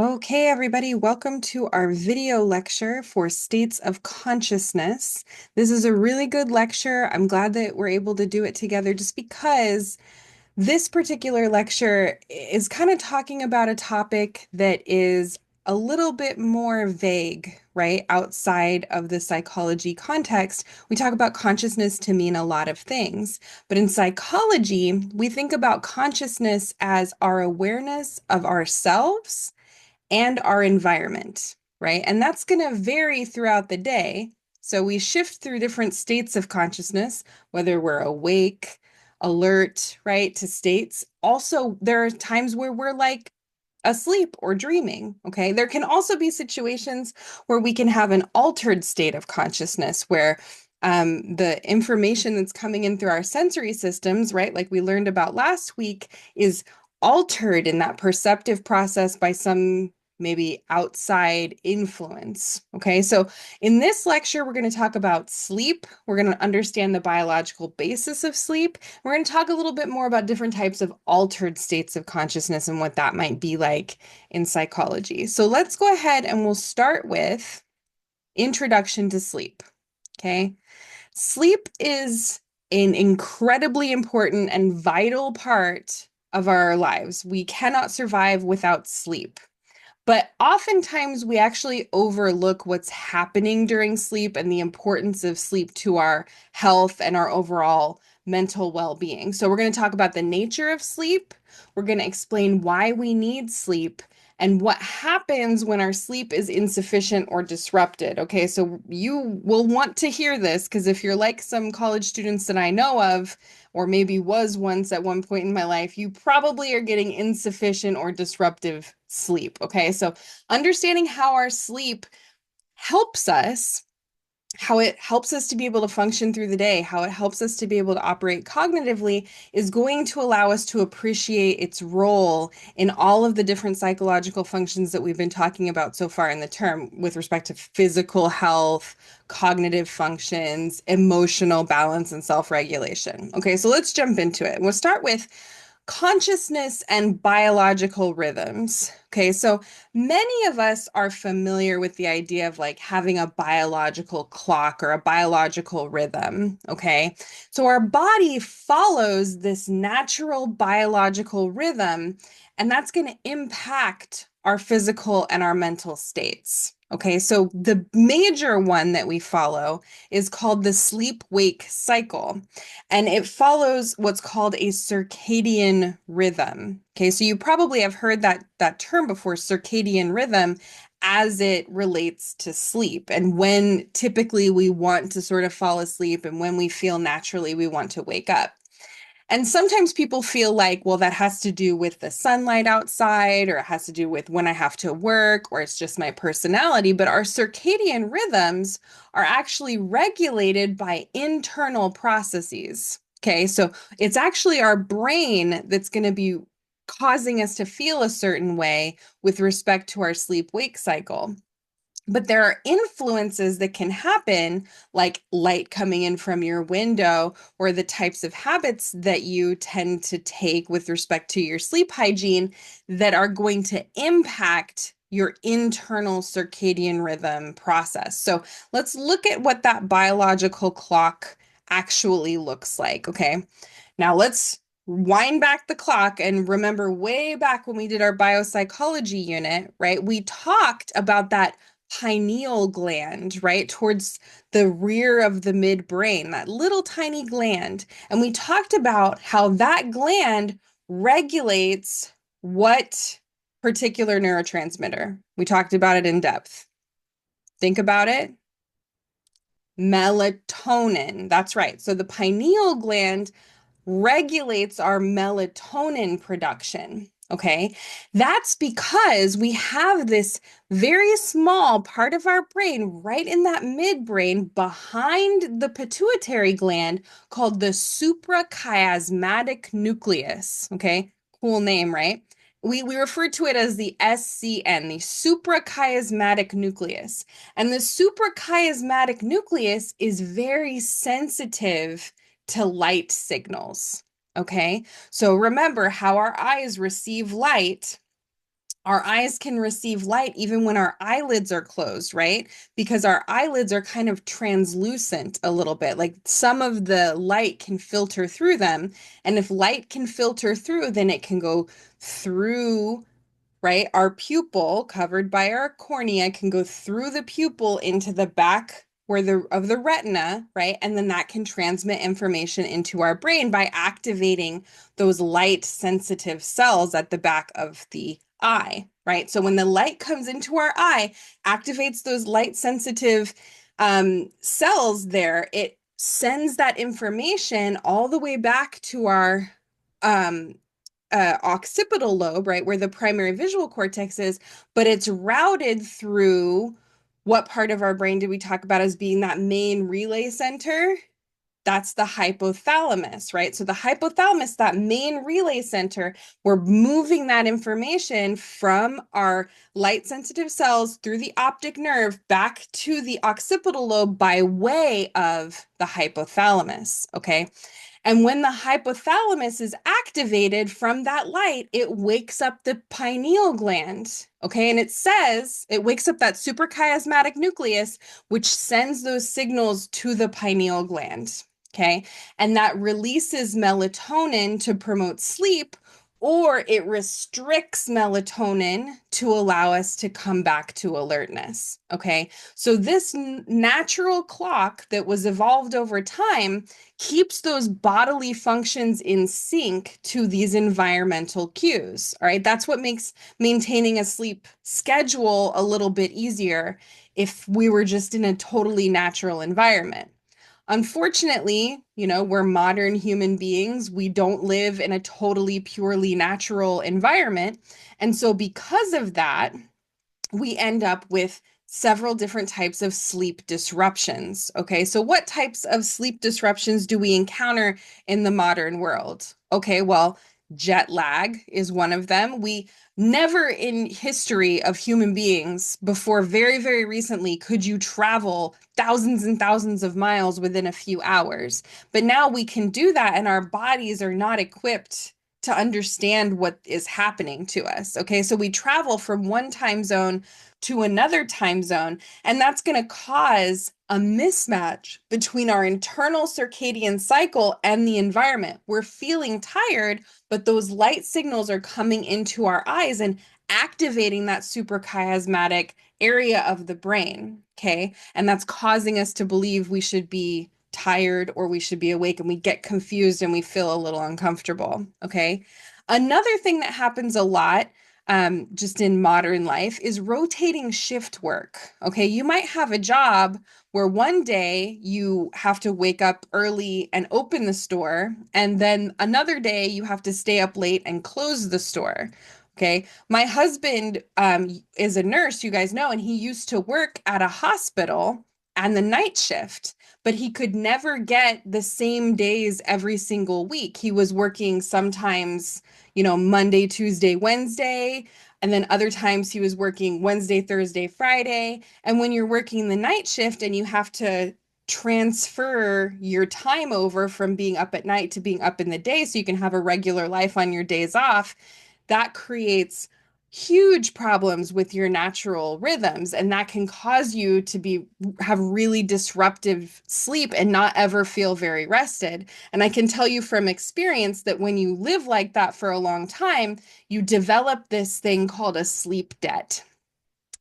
Okay, everybody, welcome to our video lecture for states of consciousness. This is a really good lecture. I'm glad that we're able to do it together just because this particular lecture is kind of talking about a topic that is a little bit more vague, right? Outside of the psychology context, we talk about consciousness to mean a lot of things. But in psychology, we think about consciousness as our awareness of ourselves and our environment, right? And that's going to vary throughout the day. So we shift through different states of consciousness, whether we're awake, alert, right, to states. Also, there are times where we're like asleep or dreaming, okay? There can also be situations where we can have an altered state of consciousness where the information that's coming in through our sensory systems, right, like we learned about last week, is altered in that perceptive process by some maybe outside influence. Okay, so in this lecture, we're going to talk about sleep. We're going to understand the biological basis of sleep. We're going to talk a little bit more about different types of altered states of consciousness and what that might be like in psychology. So let's go ahead and we'll start with introduction to sleep. Okay, sleep is an incredibly important and vital part of our lives. We cannot survive without sleep. But oftentimes we actually overlook what's happening during sleep and the importance of sleep to our health and our overall mental well-being. So we're going to talk about the nature of sleep. We're going to explain why we need sleep and what happens when our sleep is insufficient or disrupted. Okay, so you will want to hear this because if you're like some college students that I know of, or maybe was once at one point in my life, you probably are getting insufficient or disruptive sleep. Okay, so understanding how our sleep helps us, how it helps us to be able to function through the day, how it helps us to be able to operate cognitively is going to allow us to appreciate its role in all of the different psychological functions that we've been talking about so far in the term with respect to physical health, cognitive functions, emotional balance, and self-regulation. Okay, so let's jump into it. We'll start with consciousness and biological rhythms. Okay, so many of us are familiar with the idea of like having a biological clock or a biological rhythm. Okay, so our body follows this natural biological rhythm, and that's going to impact our physical and our mental states. Okay, so the major one that we follow is called the sleep-wake cycle, and it follows what's called a circadian rhythm. Okay, so you probably have heard that term before, circadian rhythm, as it relates to sleep and when typically we want to sort of fall asleep and when we feel naturally we want to wake up. And sometimes people feel like, well, that has to do with the sunlight outside, or it has to do with when I have to work, or it's just my personality. But our circadian rhythms are actually regulated by internal processes. Okay, so it's actually our brain that's going to be causing us to feel a certain way with respect to our sleep-wake cycle. But there are influences that can happen, like light coming in from your window, or the types of habits that you tend to take with respect to your sleep hygiene that are going to impact your internal circadian rhythm process. So let's look at what that biological clock actually looks like. Okay. Now let's wind back the clock and remember way back when we did our biopsychology unit, right? We talked about that pineal gland, right, towards the rear of the midbrain, that little tiny gland. And we talked about how that gland regulates what particular neurotransmitter. We talked about it in depth. Think about it. Melatonin. That's right. So the pineal gland regulates our melatonin production. Okay, that's because we have this very small part of our brain right in that midbrain behind the pituitary gland called the suprachiasmatic nucleus. Okay, cool name, right? We refer to it as the SCN, the suprachiasmatic nucleus. And the suprachiasmatic nucleus is very sensitive to light signals. Okay, so remember how our eyes receive light Our eyes can receive light even when our eyelids are closed, right? Because our eyelids are kind of translucent a little bit. Like some of the light can filter through them. And if light can filter through, then it can go through, right? Our pupil, covered by our cornea, can go through the pupil into the back where the of the retina, right? And then that can transmit information into our brain by activating those light sensitive cells at the back of the eye, right? So when the light comes into our eye, activates those light sensitive cells there, it sends that information all the way back to our um, occipital lobe, right, where the primary visual cortex is, but it's routed through what part of our brain did we talk about as being that main relay center? That's the hypothalamus, right? So the hypothalamus, that main relay center, we're moving that information from our light sensitive cells through the optic nerve back to the occipital lobe by way of the hypothalamus, okay? And when the hypothalamus is activated from that light, it wakes up the pineal gland. Okay. And it says it wakes up that suprachiasmatic nucleus, which sends those signals to the pineal gland. Okay. And that releases melatonin to promote sleep, or it restricts melatonin to allow us to come back to alertness. Okay. So this natural clock that was evolved over time keeps those bodily functions in sync to these environmental cues. All right. That's what makes maintaining a sleep schedule a little bit easier if we were just in a totally natural environment. Unfortunately, we're modern human beings. We don't live in a totally purely natural environment. And so, because of that, we end up with several different types of sleep disruptions. Okay, so what types of sleep disruptions do we encounter in the modern world? Okay, well, jet lag is one of them. We never in history of human beings before very, very recently could you travel thousands and thousands of miles within a few hours. But now we can do that, and our bodies are not equipped to understand what is happening to us. Okay, so we travel from one time zone to another time zone, and that's going to cause a mismatch between our internal circadian cycle and the environment. We're feeling tired, but those light signals are coming into our eyes and activating that suprachiasmatic area of the brain. Okay, and that's causing us to believe we should be tired or we should be awake, and we get confused and we feel a little uncomfortable. Okay. Another thing that happens a lot just in modern life is rotating shift work. Okay. You might have a job where one day you have to wake up early and open the store, and then another day you have to stay up late and close the store. Okay. My husband is a nurse, you guys know, and he used to work at a hospital and the night shift, but he could never get the same days every single week. He was working sometimes, Monday, Tuesday, Wednesday, and then other times he was working Wednesday, Thursday, Friday. And when you're working the night shift and you have to transfer your time over from being up at night to being up in the day so you can have a regular life on your days off, that creates huge problems with your natural rhythms, and that can cause you to have really disruptive sleep and not ever feel very rested. And I can tell you from experience that when you live like that for a long time, you develop this thing called a sleep debt.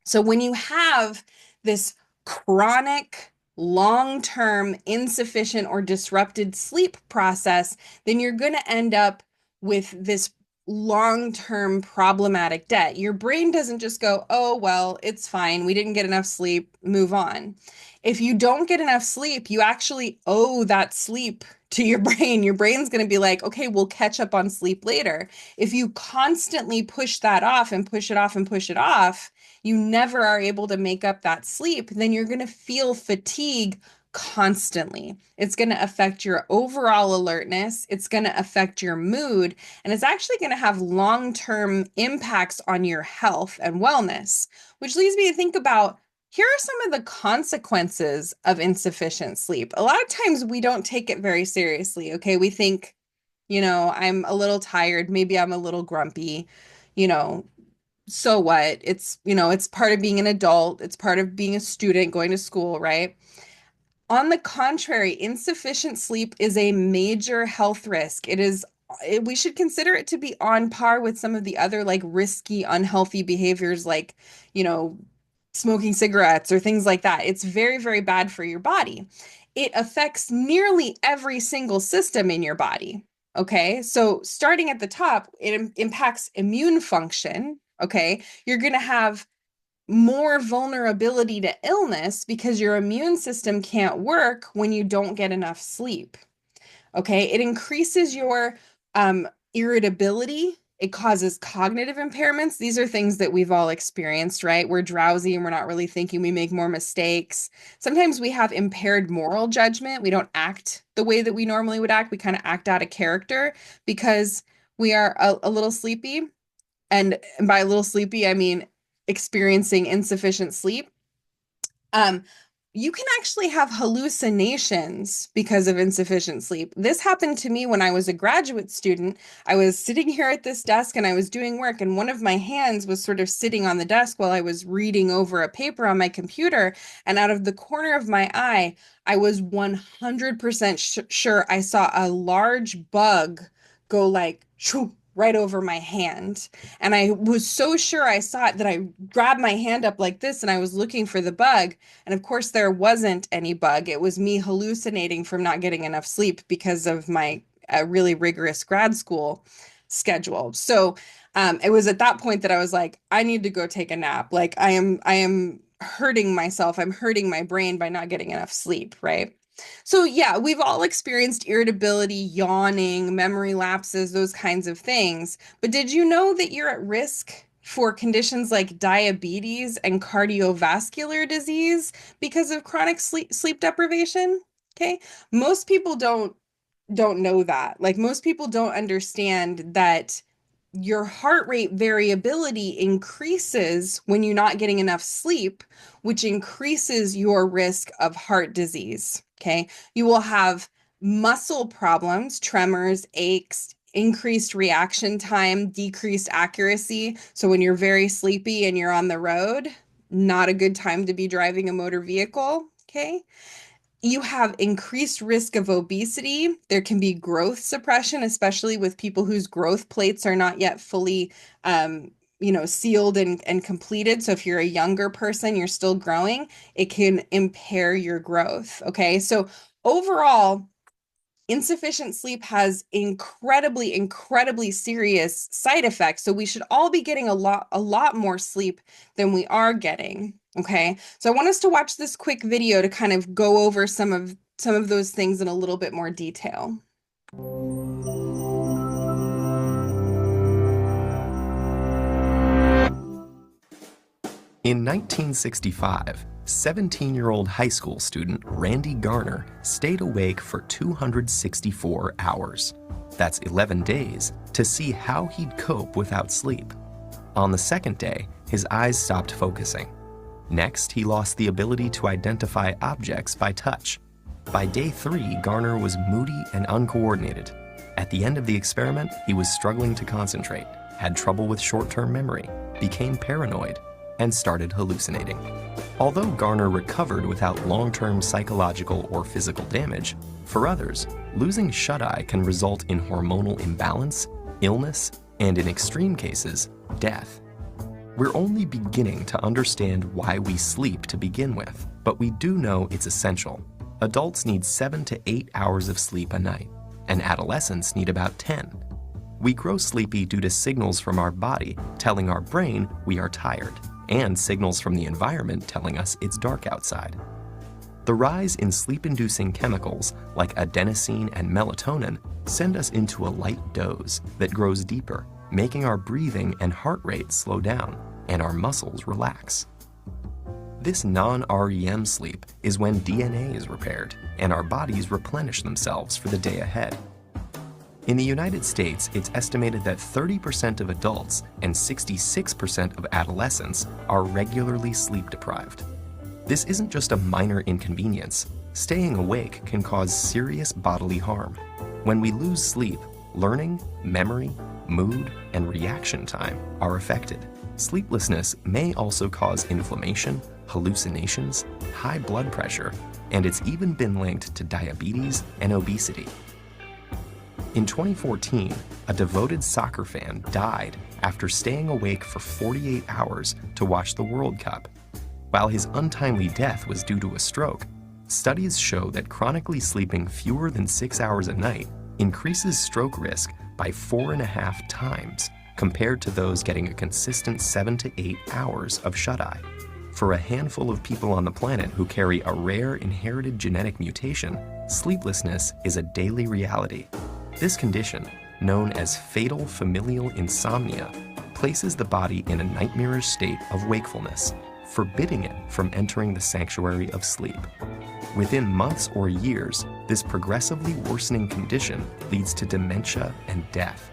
So when you have this chronic, long-term, insufficient or disrupted sleep process, then you're going to end up with this long-term problematic debt. Your brain doesn't just go, oh, well, it's fine. We didn't get enough sleep, move on. If you don't get enough sleep, you actually owe that sleep to your brain. Your brain's going to be like, okay, we'll catch up on sleep later. If you constantly push that off and push it off and push it off, you never are able to make up that sleep, then you're going to feel fatigue constantly. It's going to affect your overall alertness. It's going to affect your mood, and it's actually going to have long-term impacts on your health and wellness, which leads me to think about here are some of the consequences of insufficient sleep. A lot of times we don't take it very seriously. Okay. We think, I'm a little tired. Maybe I'm a little grumpy, you know, so what? It's part of being an adult, it's part of being a student, going to school, right? On the contrary, insufficient sleep is a major health risk. We should consider it to be on par with some of the other like risky, unhealthy behaviors like, you know, smoking cigarettes or things like that. It's very, very bad for your body. It affects nearly every single system in your body. Okay. So starting at the top, it impacts immune function. Okay. You're going to have more vulnerability to illness because your immune system can't work when you don't get enough sleep. Okay, it increases your irritability. It causes cognitive impairments. These are things that we've all experienced, right? We're drowsy and we're not really thinking. We make more mistakes. Sometimes we have impaired moral judgment. We don't act the way that we normally would act. We kind of act out of character because we are a little sleepy. And by a little sleepy, I mean experiencing insufficient sleep. Um, you can actually have hallucinations because of insufficient sleep. This happened to me when I was a graduate student. I was sitting here at this desk and I was doing work, and one of my hands was sort of sitting on the desk while I was reading over a paper on my computer. And out of the corner of my eye, I was 100% sure I saw a large bug go like shoo, right over my hand. And I was so sure I saw it that I grabbed my hand up like this and I was looking for the bug. And of course, there wasn't any bug. It was me hallucinating from not getting enough sleep because of my really rigorous grad school schedule. So it was at that point that I was like, I need to go take a nap. Like I am hurting myself. I'm hurting my brain by not getting enough sleep, right? So yeah, we've all experienced irritability, yawning, memory lapses, those kinds of things. But did you know that you're at risk for conditions like diabetes and cardiovascular disease because of chronic sleep deprivation? Okay. Most people don't know that. Like most people don't understand that your heart rate variability increases when you're not getting enough sleep, which increases your risk of heart disease. Okay. You will have muscle problems, tremors, aches, increased reaction time, decreased accuracy. So when you're very sleepy and you're on the road, not a good time to be driving a motor vehicle. Okay. You have increased risk of obesity. There can be growth suppression, especially with people whose growth plates are not yet fully, sealed and completed. So if you're a younger person, you're still growing, it can impair your growth. Okay. So overall, insufficient sleep has incredibly, incredibly serious side effects. So we should all be getting a lot more sleep than we are getting. Okay. So I want us to watch this quick video to kind of go over some of those things in a little bit more detail. In 1965, 17-year-old high school student Randy Garner stayed awake for 264 hours. That's 11 days to see how he'd cope without sleep. On the second day, his eyes stopped focusing. Next, he lost the ability to identify objects by touch. By day 3, Garner was moody and uncoordinated. At the end of the experiment, he was struggling to concentrate, had trouble with short-term memory, became paranoid, and started hallucinating. Although Garner recovered without long-term psychological or physical damage, for others, losing shut-eye can result in hormonal imbalance, illness, and in extreme cases, death. We're only beginning to understand why we sleep to begin with, but we do know it's essential. Adults need 7 to 8 hours of sleep a night, and adolescents need about 10. We grow sleepy due to signals from our body telling our brain we are tired, and signals from the environment telling us it's dark outside. The rise in sleep-inducing chemicals like adenosine and melatonin send us into a light doze that grows deeper, making our breathing and heart rate slow down and our muscles relax. This non-REM sleep is when DNA is repaired and our bodies replenish themselves for the day ahead. In the United States, it's estimated that 30% of adults and 66% of adolescents are regularly sleep deprived. This isn't just a minor inconvenience. Staying awake can cause serious bodily harm. When we lose sleep, learning, memory, mood, and reaction time are affected. Sleeplessness may also cause inflammation, hallucinations, high blood pressure, and it's even been linked to diabetes and obesity. In 2014, a devoted soccer fan died after staying awake for 48 hours to watch the World Cup. While his untimely death was due to a stroke, studies show that chronically sleeping fewer than 6 hours a night increases stroke risk by 4.5 times compared to those getting a consistent 7 to 8 hours of shut-eye. For a handful of people on the planet who carry a rare inherited genetic mutation, sleeplessness is a daily reality. This condition, known as fatal familial insomnia, places the body in a nightmarish state of wakefulness, forbidding it from entering the sanctuary of sleep. Within months or years, this progressively worsening condition leads to dementia and death.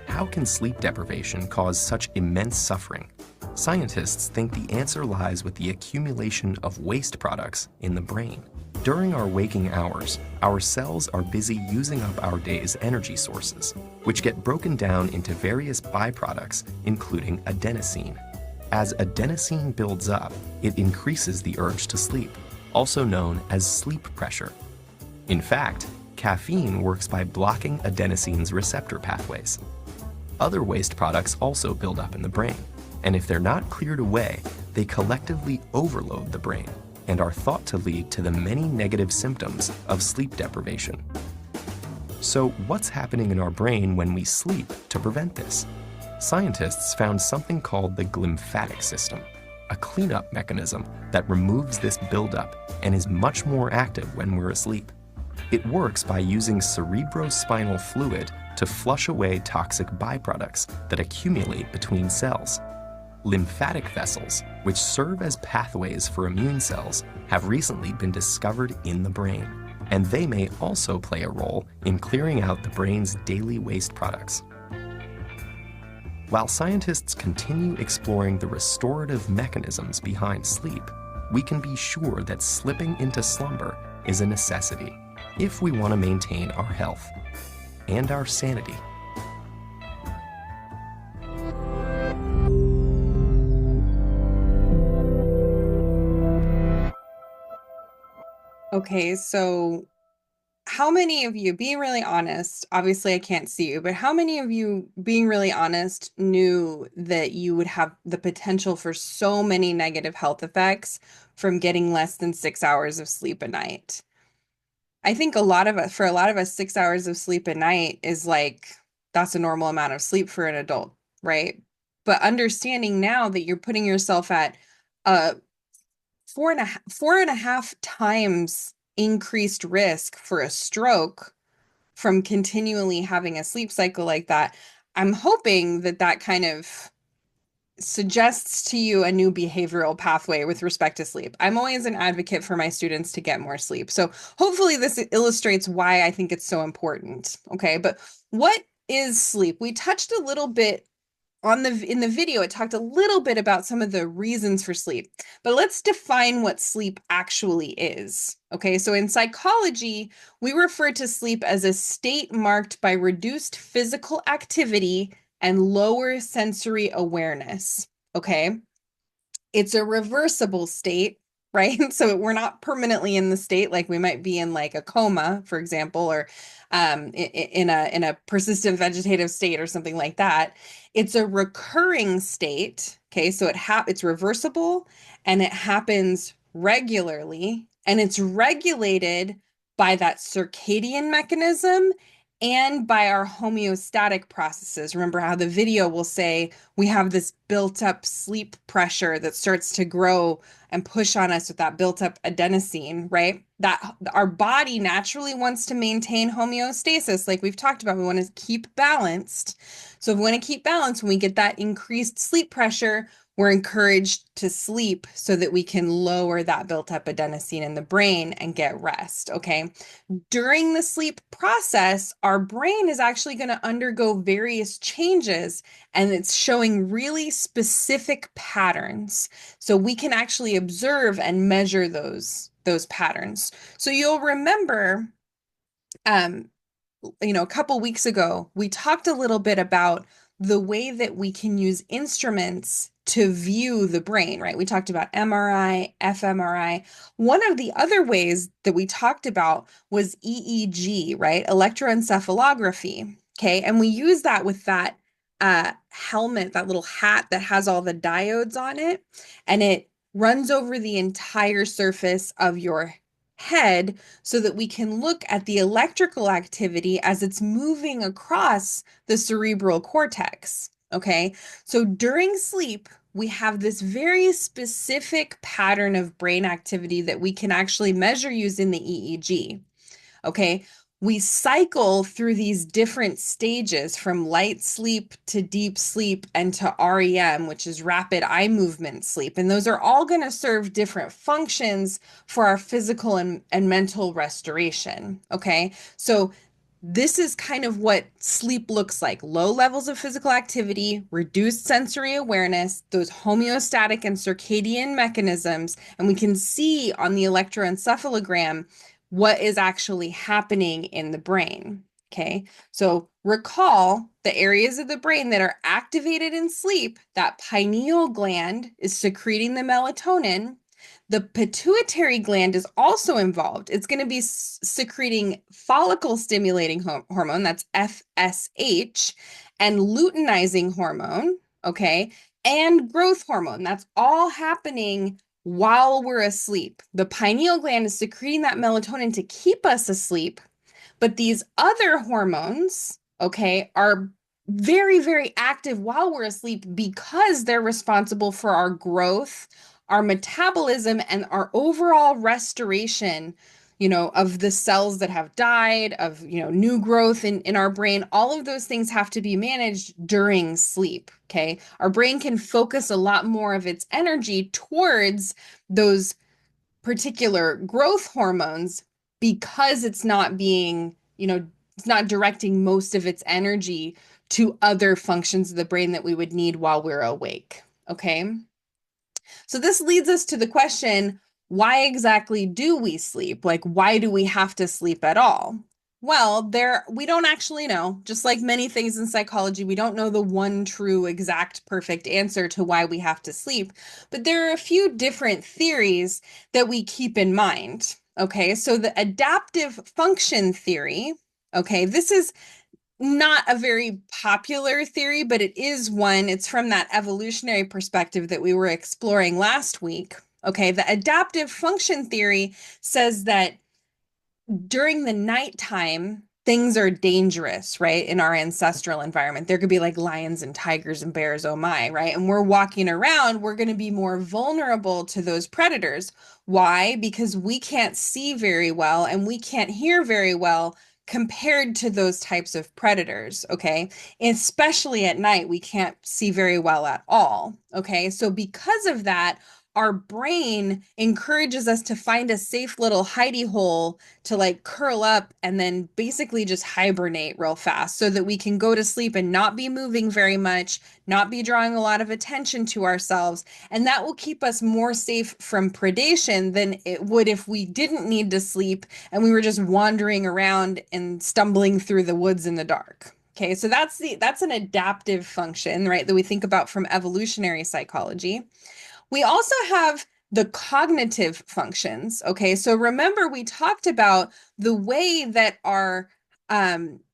How can sleep deprivation cause such immense suffering? Scientists think the answer lies with the accumulation of waste products in the brain. During our waking hours, our cells are busy using up our day's energy sources, which get broken down into various byproducts, including adenosine. As adenosine builds up, it increases the urge to sleep, also known as sleep pressure. In fact, caffeine works by blocking adenosine's receptor pathways. Other waste products also build up in the brain, and if they're not cleared away, they collectively overload the brain and are thought to lead to the many negative symptoms of sleep deprivation. So, what's happening in our brain when we sleep to prevent this? Scientists found something called the glymphatic system, a cleanup mechanism that removes this buildup and is much more active when we're asleep. It works by using cerebrospinal fluid to flush away toxic byproducts that accumulate between cells. Lymphatic vessels, which serve as pathways for immune cells, have recently been discovered in the brain, and they may also play a role in clearing out the brain's daily waste products. While scientists continue exploring the restorative mechanisms behind sleep, we can be sure that slipping into slumber is a necessity if we want to maintain our health and our sanity. Okay, so how many of you, being really honest, obviously I can't see you, but how many of you, being really honest, knew that you would have the potential for so many negative health effects from getting less than 6 hours of sleep a night? I think for a lot of us, 6 hours of sleep a night is like, that's a normal amount of sleep for an adult, right? But understanding now that you're putting yourself at a 4.5 times increased risk for a stroke from continually having a sleep cycle like that, I'm hoping that that kind of suggests to you a new behavioral pathway with respect to sleep. I'm always an advocate for my students to get more sleep. So hopefully this illustrates why I think it's so important. Okay, but what is sleep? We touched a little bit in the video, it talked a little bit about some of the reasons for sleep, but let's define what sleep actually is. Okay, so in psychology, we refer to sleep as a state marked by reduced physical activity and lower sensory awareness. Okay, it's a reversible state, right? So we're not permanently in the state like we might be in like a coma, for example, or in a persistent vegetative state or something like that. It's a recurring state. Okay, so it's reversible and it happens regularly and it's regulated by that circadian mechanism and by our homeostatic processes. Remember how the video will say we have this built up sleep pressure that starts to grow and push on us with that built up adenosine, right? That our body naturally wants to maintain homeostasis, like we've talked about. We want to keep balanced. So if we want to keep balance, when we get that increased sleep pressure, we're encouraged to sleep so that we can lower that built up adenosine in the brain and get rest. Okay. During the sleep process, our brain is actually going to undergo various changes and it's showing really specific patterns. So we can actually observe and measure those patterns. So you'll remember a couple weeks ago, we talked a little bit about the way that we can use instruments to view the brain, right? We talked about MRI, fMRI. One of the other ways that we talked about was EEG, right? Electroencephalography. Okay. And we use that with that helmet, that little hat that has all the diodes on it, and it runs over the entire surface of your head so that we can look at the electrical activity as it's moving across the cerebral cortex. Okay, so during sleep, we have this very specific pattern of brain activity that we can actually measure using the EEG. Okay. We cycle through these different stages from light sleep to deep sleep and to REM, which is rapid eye movement sleep. And those are all going to serve different functions for our physical and mental restoration. Okay. So this is kind of what sleep looks like: low levels of physical activity, reduced sensory awareness, those homeostatic and circadian mechanisms. And we can see on the electroencephalogram what is actually happening in the brain. Okay, so recall the areas of the brain that are activated in sleep. That pineal gland is secreting the melatonin. The pituitary gland is also involved. It's going to be secreting follicle stimulating hormone, that's FSH, and luteinizing hormone, okay, and growth hormone. That's all happening while we're asleep. The pineal gland is secreting that melatonin to keep us asleep, but these other hormones, okay, are very, very active while we're asleep because they're responsible for our growth, our metabolism, and our overall restoration, of the cells that have died, of, new growth in our brain. All of those things have to be managed during sleep. Okay. Our brain can focus a lot more of its energy towards those particular growth hormones because it's not directing most of its energy to other functions of the brain that we would need while we're awake. Okay. So this leads us to the question, why exactly do we sleep? Like, why do we have to sleep at all? Well, we don't actually know. Just like many things in psychology, we don't know the one true, exact, perfect answer to why we have to sleep. But there are a few different theories that we keep in mind. Okay, so the adaptive function theory, okay, this is not a very popular theory, but it is one. It's from that evolutionary perspective that we were exploring last week. Okay, the adaptive function theory says that during the nighttime, things are dangerous, right? In our ancestral environment, there could be like lions and tigers and bears, oh my, right? And we're walking around, we're going to be more vulnerable to those predators. Why? Because we can't see very well and we can't hear very well compared to those types of predators, okay? Especially at night, we can't see very well at all, okay? So because of that, our brain encourages us to find a safe little hidey hole to like curl up and then basically just hibernate real fast so that we can go to sleep and not be moving very much, not be drawing a lot of attention to ourselves. And that will keep us more safe from predation than it would if we didn't need to sleep and we were just wandering around and stumbling through the woods in the dark. Okay, so that's an adaptive function, right, that we think about from evolutionary psychology. We also have the cognitive functions. Okay, so remember we talked about the way that our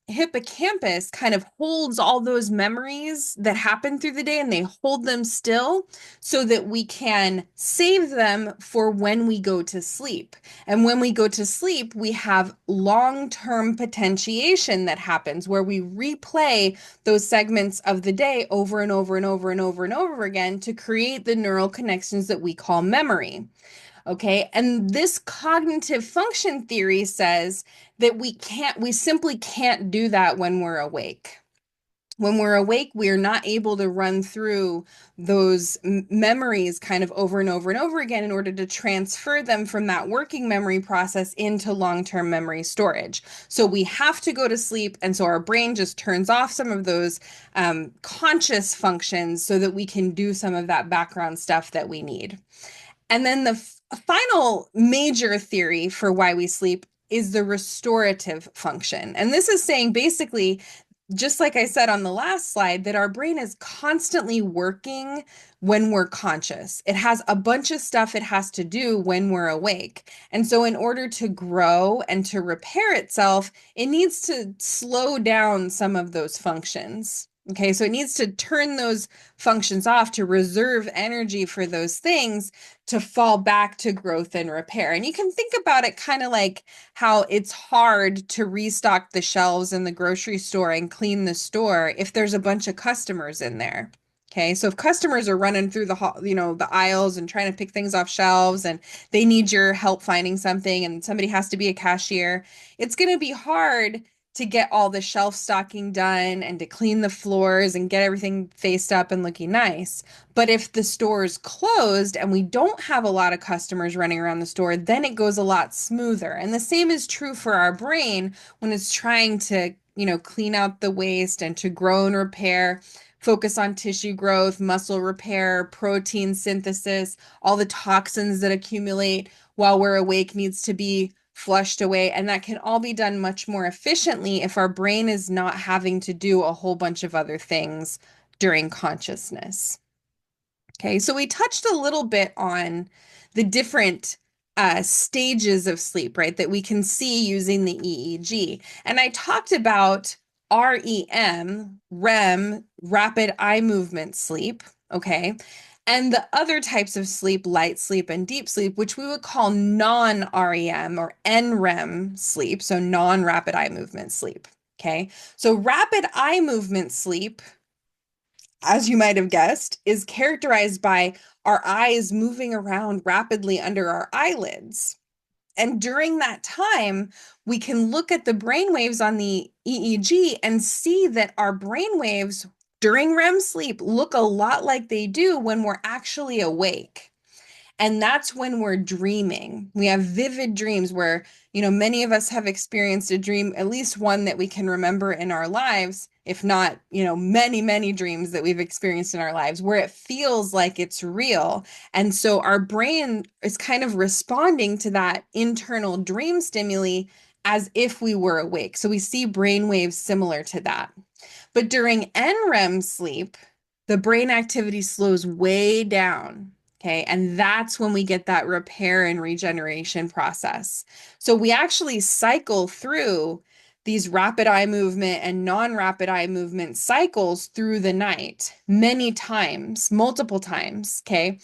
hippocampus kind of holds all those memories that happen through the day and they hold them still so that we can save them for when we go to sleep. And when we go to sleep, we have long-term potentiation that happens where we replay those segments of the day over and over and over and over and over again to create the neural connections that we call memory. Okay. And this cognitive function theory says that we simply can't do that when we're awake. When we're awake, we are not able to run through those memories kind of over and over and over again in order to transfer them from that working memory process into long-term memory storage. So we have to go to sleep. And so our brain just turns off some of those conscious functions so that we can do some of that background stuff that we need. And then the final major theory for why we sleep is the restorative function. And this is saying basically just like I said on the last slide, that our brain is constantly working when we're conscious. It has a bunch of stuff it has to do when we're awake. And so, in order to grow and to repair itself, it needs to slow down some of those functions. Okay, so it needs to turn those functions off to reserve energy for those things to fall back to growth and repair. And you can think about it kind of like how it's hard to restock the shelves in the grocery store and clean the store if there's a bunch of customers in there. Okay, so if customers are running through the aisles and trying to pick things off shelves and they need your help finding something and somebody has to be a cashier, it's going to be hard to get all the shelf stocking done and to clean the floors and get everything faced up and looking nice. But if the store is closed and we don't have a lot of customers running around the store, then it goes a lot smoother. And the same is true for our brain when it's trying to, clean out the waste and to grow and repair, focus on tissue growth, muscle repair, protein synthesis, all the toxins that accumulate while we're awake needs to be flushed away. And that can all be done much more efficiently if our brain is not having to do a whole bunch of other things during consciousness. Okay, so we touched a little bit on the different stages of sleep, right, that we can see using the EEG. And I talked about REM, rapid eye movement sleep, okay, and the other types of sleep, light sleep and deep sleep, which we would call non-REM or NREM sleep, so non-rapid eye movement sleep, okay? So rapid eye movement sleep, as you might have guessed, is characterized by our eyes moving around rapidly under our eyelids. And during that time, we can look at the brain waves on the EEG and see that our brain waves during REM sleep look a lot like they do when we're actually awake. And that's when we're dreaming. We have vivid dreams where, many of us have experienced a dream, at least one that we can remember in our lives, if not, many, many dreams that we've experienced in our lives where it feels like it's real. And so our brain is kind of responding to that internal dream stimuli as if we were awake. So we see brain waves similar to that. But during NREM sleep, the brain activity slows way down. Okay. And that's when we get that repair and regeneration process. So we actually cycle through these rapid eye movement and non-rapid eye movement cycles through the night many times, multiple times. Okay,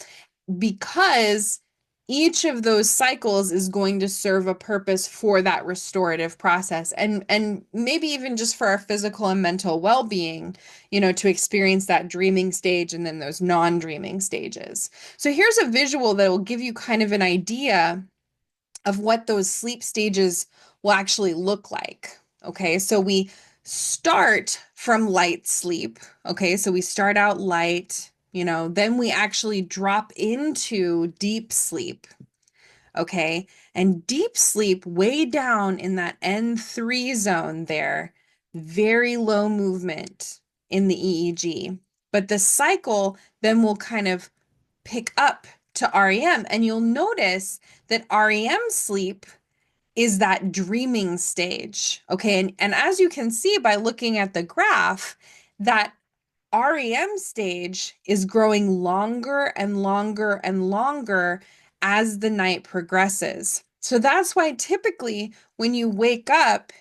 because each of those cycles is going to serve a purpose for that restorative process and maybe even just for our physical and mental well-being, to experience that dreaming stage and then those non-dreaming stages. So here's a visual that will give you kind of an idea of what those sleep stages will actually look like. Okay, so we start from light sleep. Okay, so we start out light, then we actually drop into deep sleep. Okay, and deep sleep way down in that N3 zone there, very low movement in the EEG. But the cycle then will kind of pick up to REM, and you'll notice that REM sleep is that dreaming stage. Okay, and as you can see by looking at the graph, that REM stage is growing longer and longer and longer as the night progresses. So that's why typically when you wake up,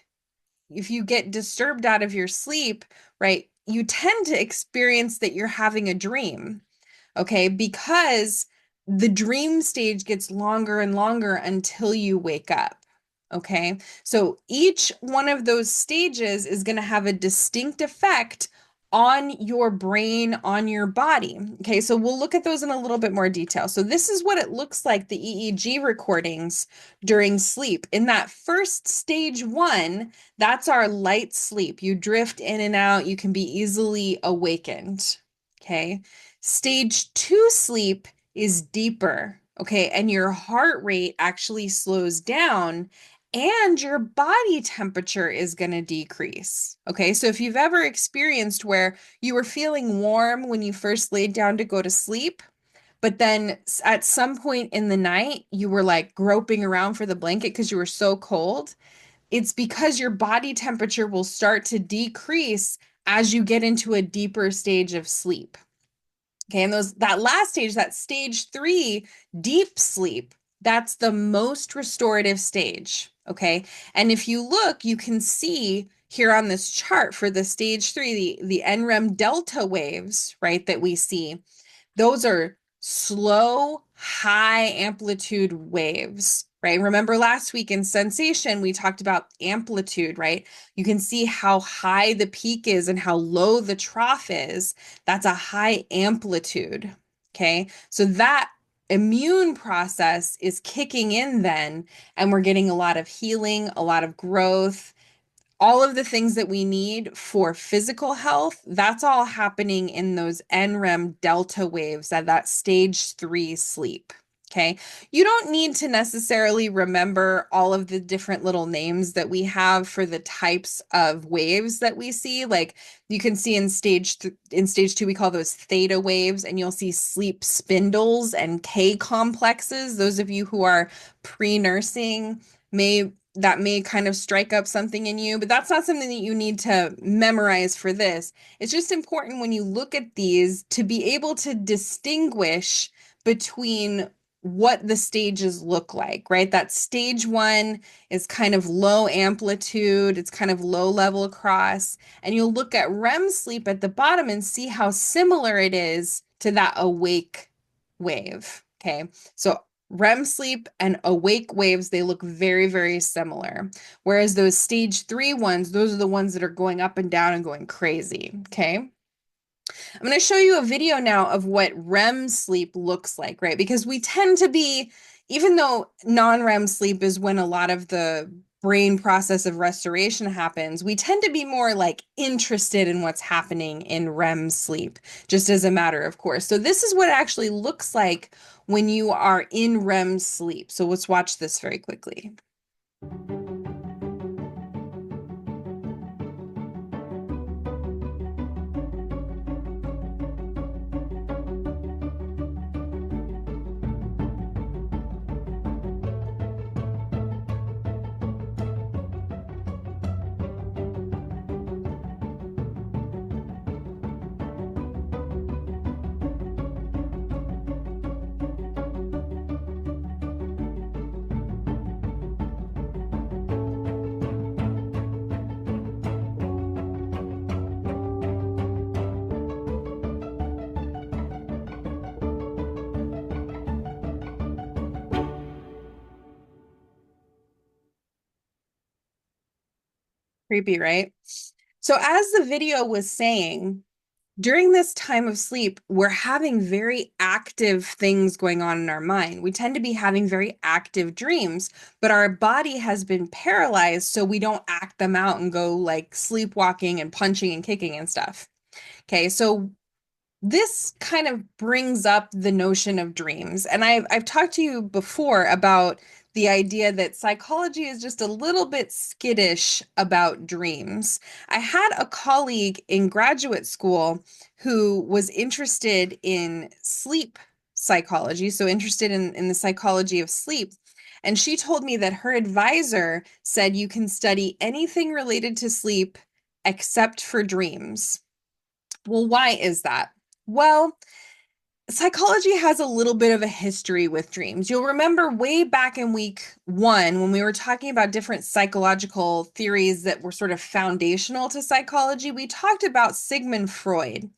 if you get disturbed out of your sleep, right, you tend to experience that you're having a dream. Okay, because the dream stage gets longer and longer until you wake up. Okay, so each one of those stages is going to have a distinct effect on your brain, on your body. Okay, so we'll look at those in a little bit more detail. So this is what it looks like, the EEG recordings during sleep. In that first stage one, that's our light sleep. You drift in and out, you can be easily awakened. Okay. Stage two sleep is deeper, okay, and your heart rate actually slows down and your body temperature is going to decrease. Okay, so if you've ever experienced where you were feeling warm when you first laid down to go to sleep, but then at some point in the night, you were like groping around for the blanket because you were so cold, it's because your body temperature will start to decrease as you get into a deeper stage of sleep. Okay, and that last stage, that stage 3, deep sleep, that's the most restorative stage. Okay. And if you look, you can see here on this chart for the stage 3, the NREM delta waves, right, that we see, those are slow, high amplitude waves, right? Remember last week in sensation, we talked about amplitude, right? You can see how high the peak is and how low the trough is. That's a high amplitude. Okay. So that immune process is kicking in then, and we're getting a lot of healing, a lot of growth, all of the things that we need for physical health, that's all happening in those NREM delta waves at that stage 3 sleep. Okay. You don't need to necessarily remember all of the different little names that we have for the types of waves that we see. Like you can see in stage 2, we call those theta waves, and you'll see sleep spindles and K complexes. Those of you who are pre-nursing may kind of strike up something in you, but that's not something that you need to memorize for this. It's just important when you look at these to be able to distinguish between what the stages look like, right? That stage 1 is kind of low amplitude, it's kind of low level across, and you'll look at REM sleep at the bottom and see how similar it is to that awake wave. Okay. So REM sleep and awake waves, they look very, very similar. Whereas those stage 3 ones, those are the ones that are going up and down and going crazy. Okay. I'm going to show you a video now of what REM sleep looks like, right? Because we tend to be, even though non-REM sleep is when a lot of the brain process of restoration happens, we tend to be more like interested in what's happening in REM sleep, just as a matter of course. So this is what it actually looks like when you are in REM sleep. So let's watch this very quickly. Creepy, right? So as the video was saying, during this time of sleep, we're having very active things going on in our mind. We tend to be having very active dreams, but our body has been paralyzed, so we don't act them out and go like sleepwalking and punching and kicking and stuff. Okay, so this kind of brings up the notion of dreams. And I've talked to you before about the idea that psychology is just a little bit skittish about dreams. I had a colleague in graduate school who was interested in sleep psychology, so interested in the psychology of sleep. And she told me that her advisor said you can study anything related to sleep except for dreams. Well, why is that? Well, psychology has a little bit of a history with dreams. You'll remember way back in week 1 when we were talking about different psychological theories that were sort of foundational to psychology, we talked about Sigmund Freud.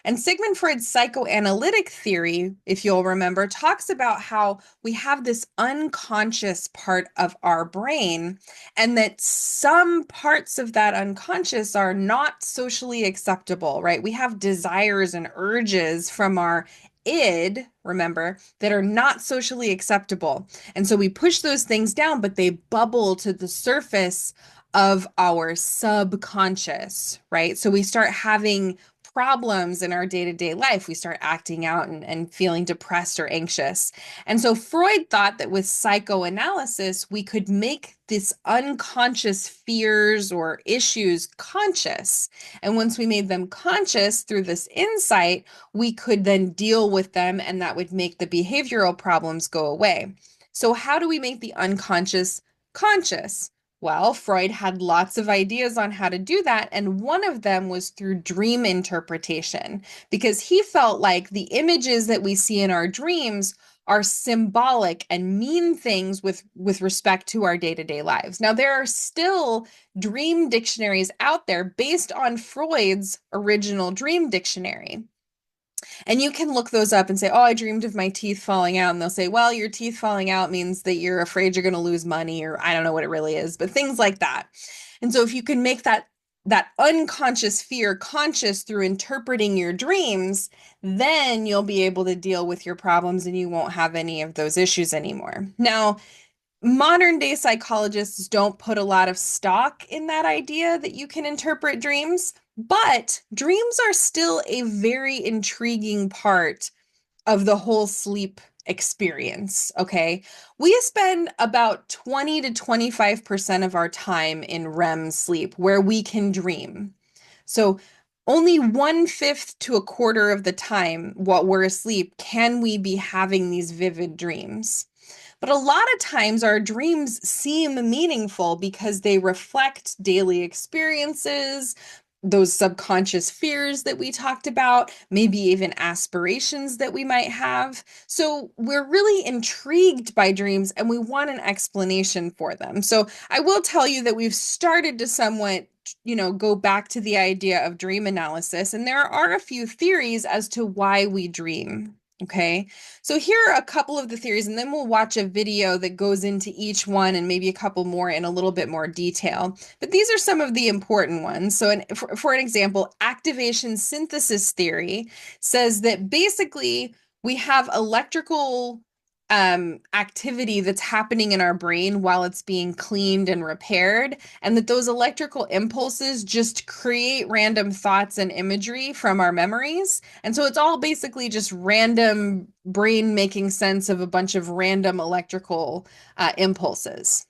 And Sigmund Freud's psychoanalytic theory, if you'll remember, talks about how we have this unconscious part of our brain, and that some parts of that unconscious are not socially acceptable, right? We have desires and urges from our id, remember, that are not socially acceptable. And so we push those things down, but they bubble to the surface of our subconscious, right? So we start having problems in our day-to-day life. We start acting out and feeling depressed or anxious. And so Freud thought that with psychoanalysis, we could make this unconscious fears or issues conscious. And once we made them conscious through this insight, we could then deal with them, and that would make the behavioral problems go away. So how do we make the unconscious conscious? Well, Freud had lots of ideas on how to do that, and one of them was through dream interpretation, because he felt like the images that we see in our dreams are symbolic and mean things with respect to our day-to-day lives. Now, there are still dream dictionaries out there based on Freud's original dream dictionary. And you can look those up and say, oh, I dreamed of my teeth falling out. And they'll say, well, your teeth falling out means that you're afraid you're going to lose money, or I don't know what it really is, but things like that. And so if you can make that unconscious fear conscious through interpreting your dreams, then you'll be able to deal with your problems and you won't have any of those issues anymore. Now, modern day psychologists don't put a lot of stock in that idea that you can interpret dreams, but dreams are still a very intriguing part of the whole sleep experience. Okay. We spend about 20 to 25% of our time in REM sleep where we can dream. So only one-fifth to a quarter of the time while we're asleep can we be having these vivid dreams. But a lot of times our dreams seem meaningful because they reflect daily experiences, those subconscious fears that we talked about, maybe even aspirations that we might have. So we're really intrigued by dreams and we want an explanation for them. So I will tell you that we've started to somewhat go back to the idea of dream analysis, and there are a few theories as to why we dream. Okay. So here are a couple of the theories, and then we'll watch a video that goes into each one and maybe a couple more in a little bit more detail. But these are some of the important ones. So for an example, activation synthesis theory says that basically we have electrical activity that's happening in our brain while it's being cleaned and repaired, and that those electrical impulses just create random thoughts and imagery from our memories. And so it's all basically just random brain making sense of a bunch of random electrical impulses.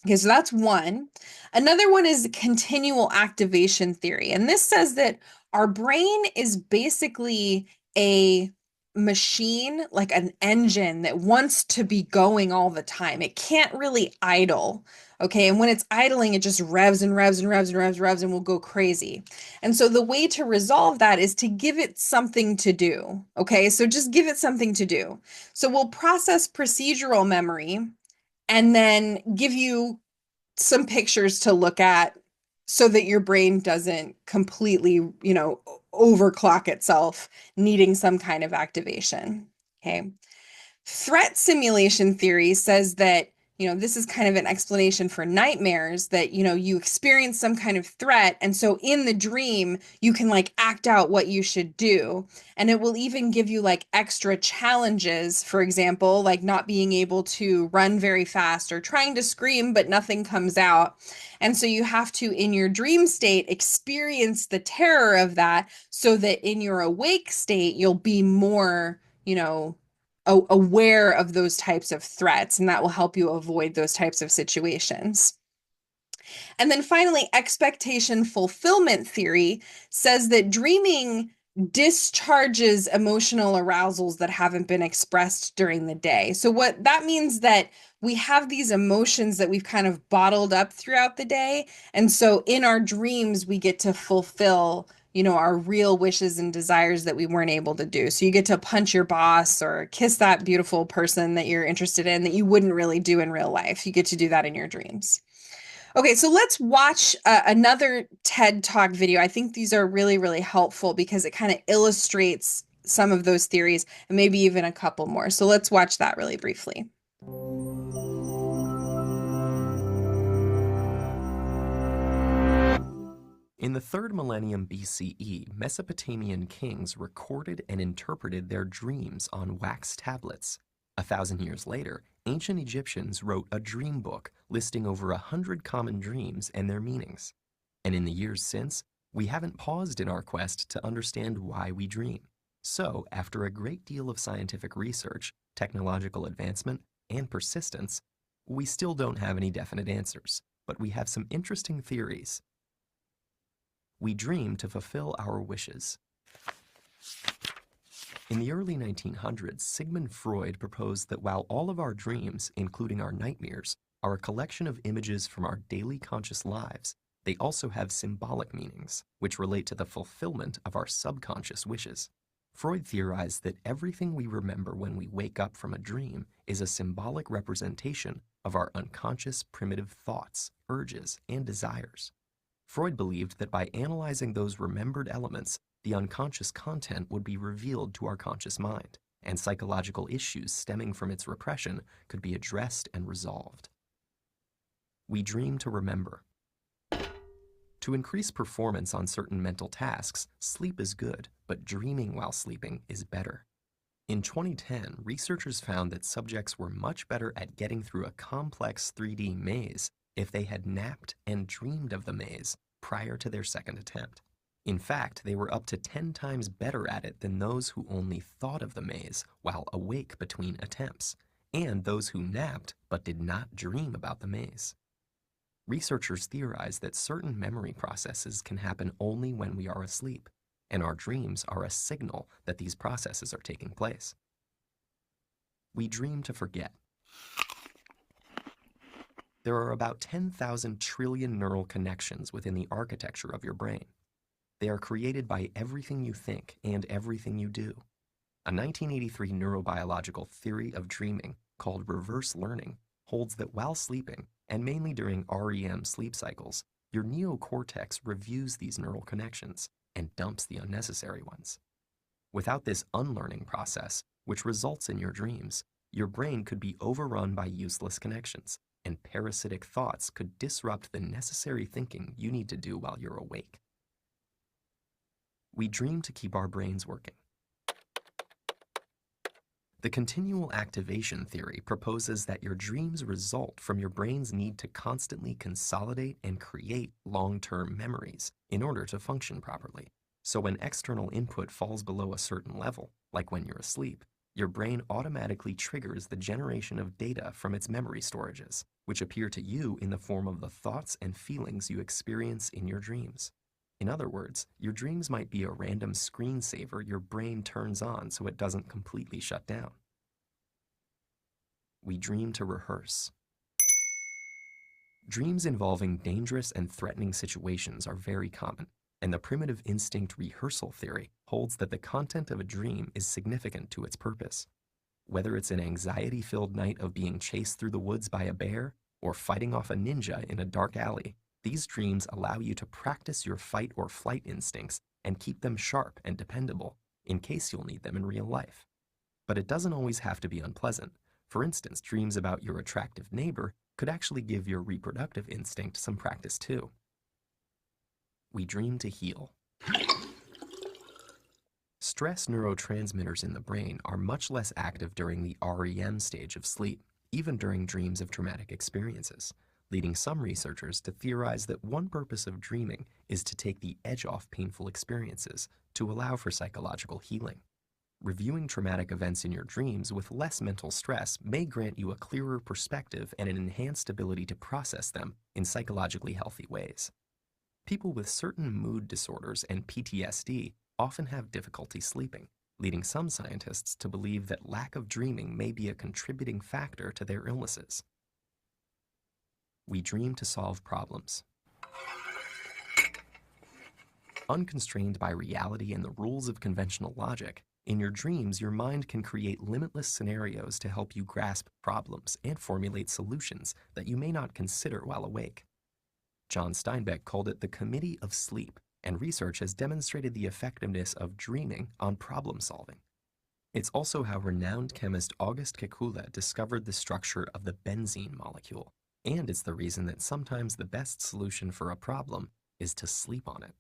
Okay, so that's one. Another one is continual activation theory. And this says that our brain is basically a machine, like an engine that wants to be going all the time. It can't really idle. Okay. And when it's idling, it just revs and revs and revs and revs and revs and will go crazy. And so the way to resolve that is to give it something to do. Okay. So just give it something to do. So we'll process procedural memory and then give you some pictures to look at so that your brain doesn't completely, overclock itself, needing some kind of activation. Okay. Threat simulation theory says that, this is kind of an explanation for nightmares, that, you experience some kind of threat. And so in the dream, you can like act out what you should do. And it will even give you like extra challenges, for example, like not being able to run very fast or trying to scream, but nothing comes out. And so you have to, in your dream state, experience the terror of that so that in your awake state, you'll be more, aware of those types of threats, and that will help you avoid those types of situations. And then finally, expectation fulfillment theory says that dreaming discharges emotional arousals that haven't been expressed during the day. So what that means that we have these emotions that we've kind of bottled up throughout the day. And so in our dreams, we get to fulfill, our real wishes and desires that we weren't able to do. So you get to punch your boss or kiss that beautiful person that you're interested in that you wouldn't really do in real life. You get to do that in your dreams. Okay, so let's watch another TED Talk video. I think these are really, really helpful because it kind of illustrates some of those theories and maybe even a couple more. So let's watch that really briefly. In the 3rd millennium BCE, Mesopotamian kings recorded and interpreted their dreams on wax tablets. 1,000 years later, ancient Egyptians wrote a dream book listing over 100 common dreams and their meanings. And in the years since, we haven't paused in our quest to understand why we dream. So, after a great deal of scientific research, technological advancement, and persistence, we still don't have any definite answers, but we have some interesting theories. We dream to fulfill our wishes. In the early 1900s, Sigmund Freud proposed that while all of our dreams, including our nightmares, are a collection of images from our daily conscious lives. They also have symbolic meanings, which relate to the fulfillment of our subconscious wishes. Freud theorized that everything we remember when we wake up from a dream is a symbolic representation of our unconscious primitive thoughts, urges, and desires. Freud believed that by analyzing those remembered elements, the unconscious content would be revealed to our conscious mind, and psychological issues stemming from its repression could be addressed and resolved. We dream to remember. To increase performance on certain mental tasks, sleep is good, but dreaming while sleeping is better. In 2010, researchers found that subjects were much better at getting through a complex 3D maze if they had napped and dreamed of the maze prior to their second attempt. In fact, they were up to 10 times better at it than those who only thought of the maze while awake between attempts, and those who napped but did not dream about the maze. Researchers theorize that certain memory processes can happen only when we are asleep, and our dreams are a signal that these processes are taking place. We dream to forget. There are about 10,000 trillion neural connections within the architecture of your brain. They are created by everything you think and everything you do. A 1983 neurobiological theory of dreaming called reverse learning holds that while sleeping, and mainly during REM sleep cycles, your neocortex reviews these neural connections and dumps the unnecessary ones. Without this unlearning process, which results in your dreams, your brain could be overrun by useless connections, and parasitic thoughts could disrupt the necessary thinking you need to do while you're awake. We dream to keep our brains working. The continual activation theory proposes that your dreams result from your brain's need to constantly consolidate and create long-term memories in order to function properly. So when external input falls below a certain level, like when you're asleep, your brain automatically triggers the generation of data from its memory storages, which appear to you in the form of the thoughts and feelings you experience in your dreams. In other words, your dreams might be a random screensaver your brain turns on so it doesn't completely shut down. We dream to rehearse. Dreams involving dangerous and threatening situations are very common, and the primitive instinct rehearsal theory holds that the content of a dream is significant to its purpose. Whether it's an anxiety-filled night of being chased through the woods by a bear or fighting off a ninja in a dark alley, these dreams allow you to practice your fight or flight instincts and keep them sharp and dependable in case you'll need them in real life. But it doesn't always have to be unpleasant. For instance, dreams about your attractive neighbor could actually give your reproductive instinct some practice too. We dream to heal. Stress neurotransmitters in the brain are much less active during the REM stage of sleep, even during dreams of traumatic experiences, leading some researchers to theorize that one purpose of dreaming is to take the edge off painful experiences to allow for psychological healing. Reviewing traumatic events in your dreams with less mental stress may grant you a clearer perspective and an enhanced ability to process them in psychologically healthy ways. People with certain mood disorders and PTSD often have difficulty sleeping, leading some scientists to believe that lack of dreaming may be a contributing factor to their illnesses. We dream to solve problems. Unconstrained by reality and the rules of conventional logic, in your dreams, your mind can create limitless scenarios to help you grasp problems and formulate solutions that you may not consider while awake. John Steinbeck called it the committee of sleep, and research has demonstrated the effectiveness of dreaming on problem solving. It's also how renowned chemist August Kekule discovered the structure of the benzene molecule, and it's the reason that sometimes the best solution for a problem is to sleep on it.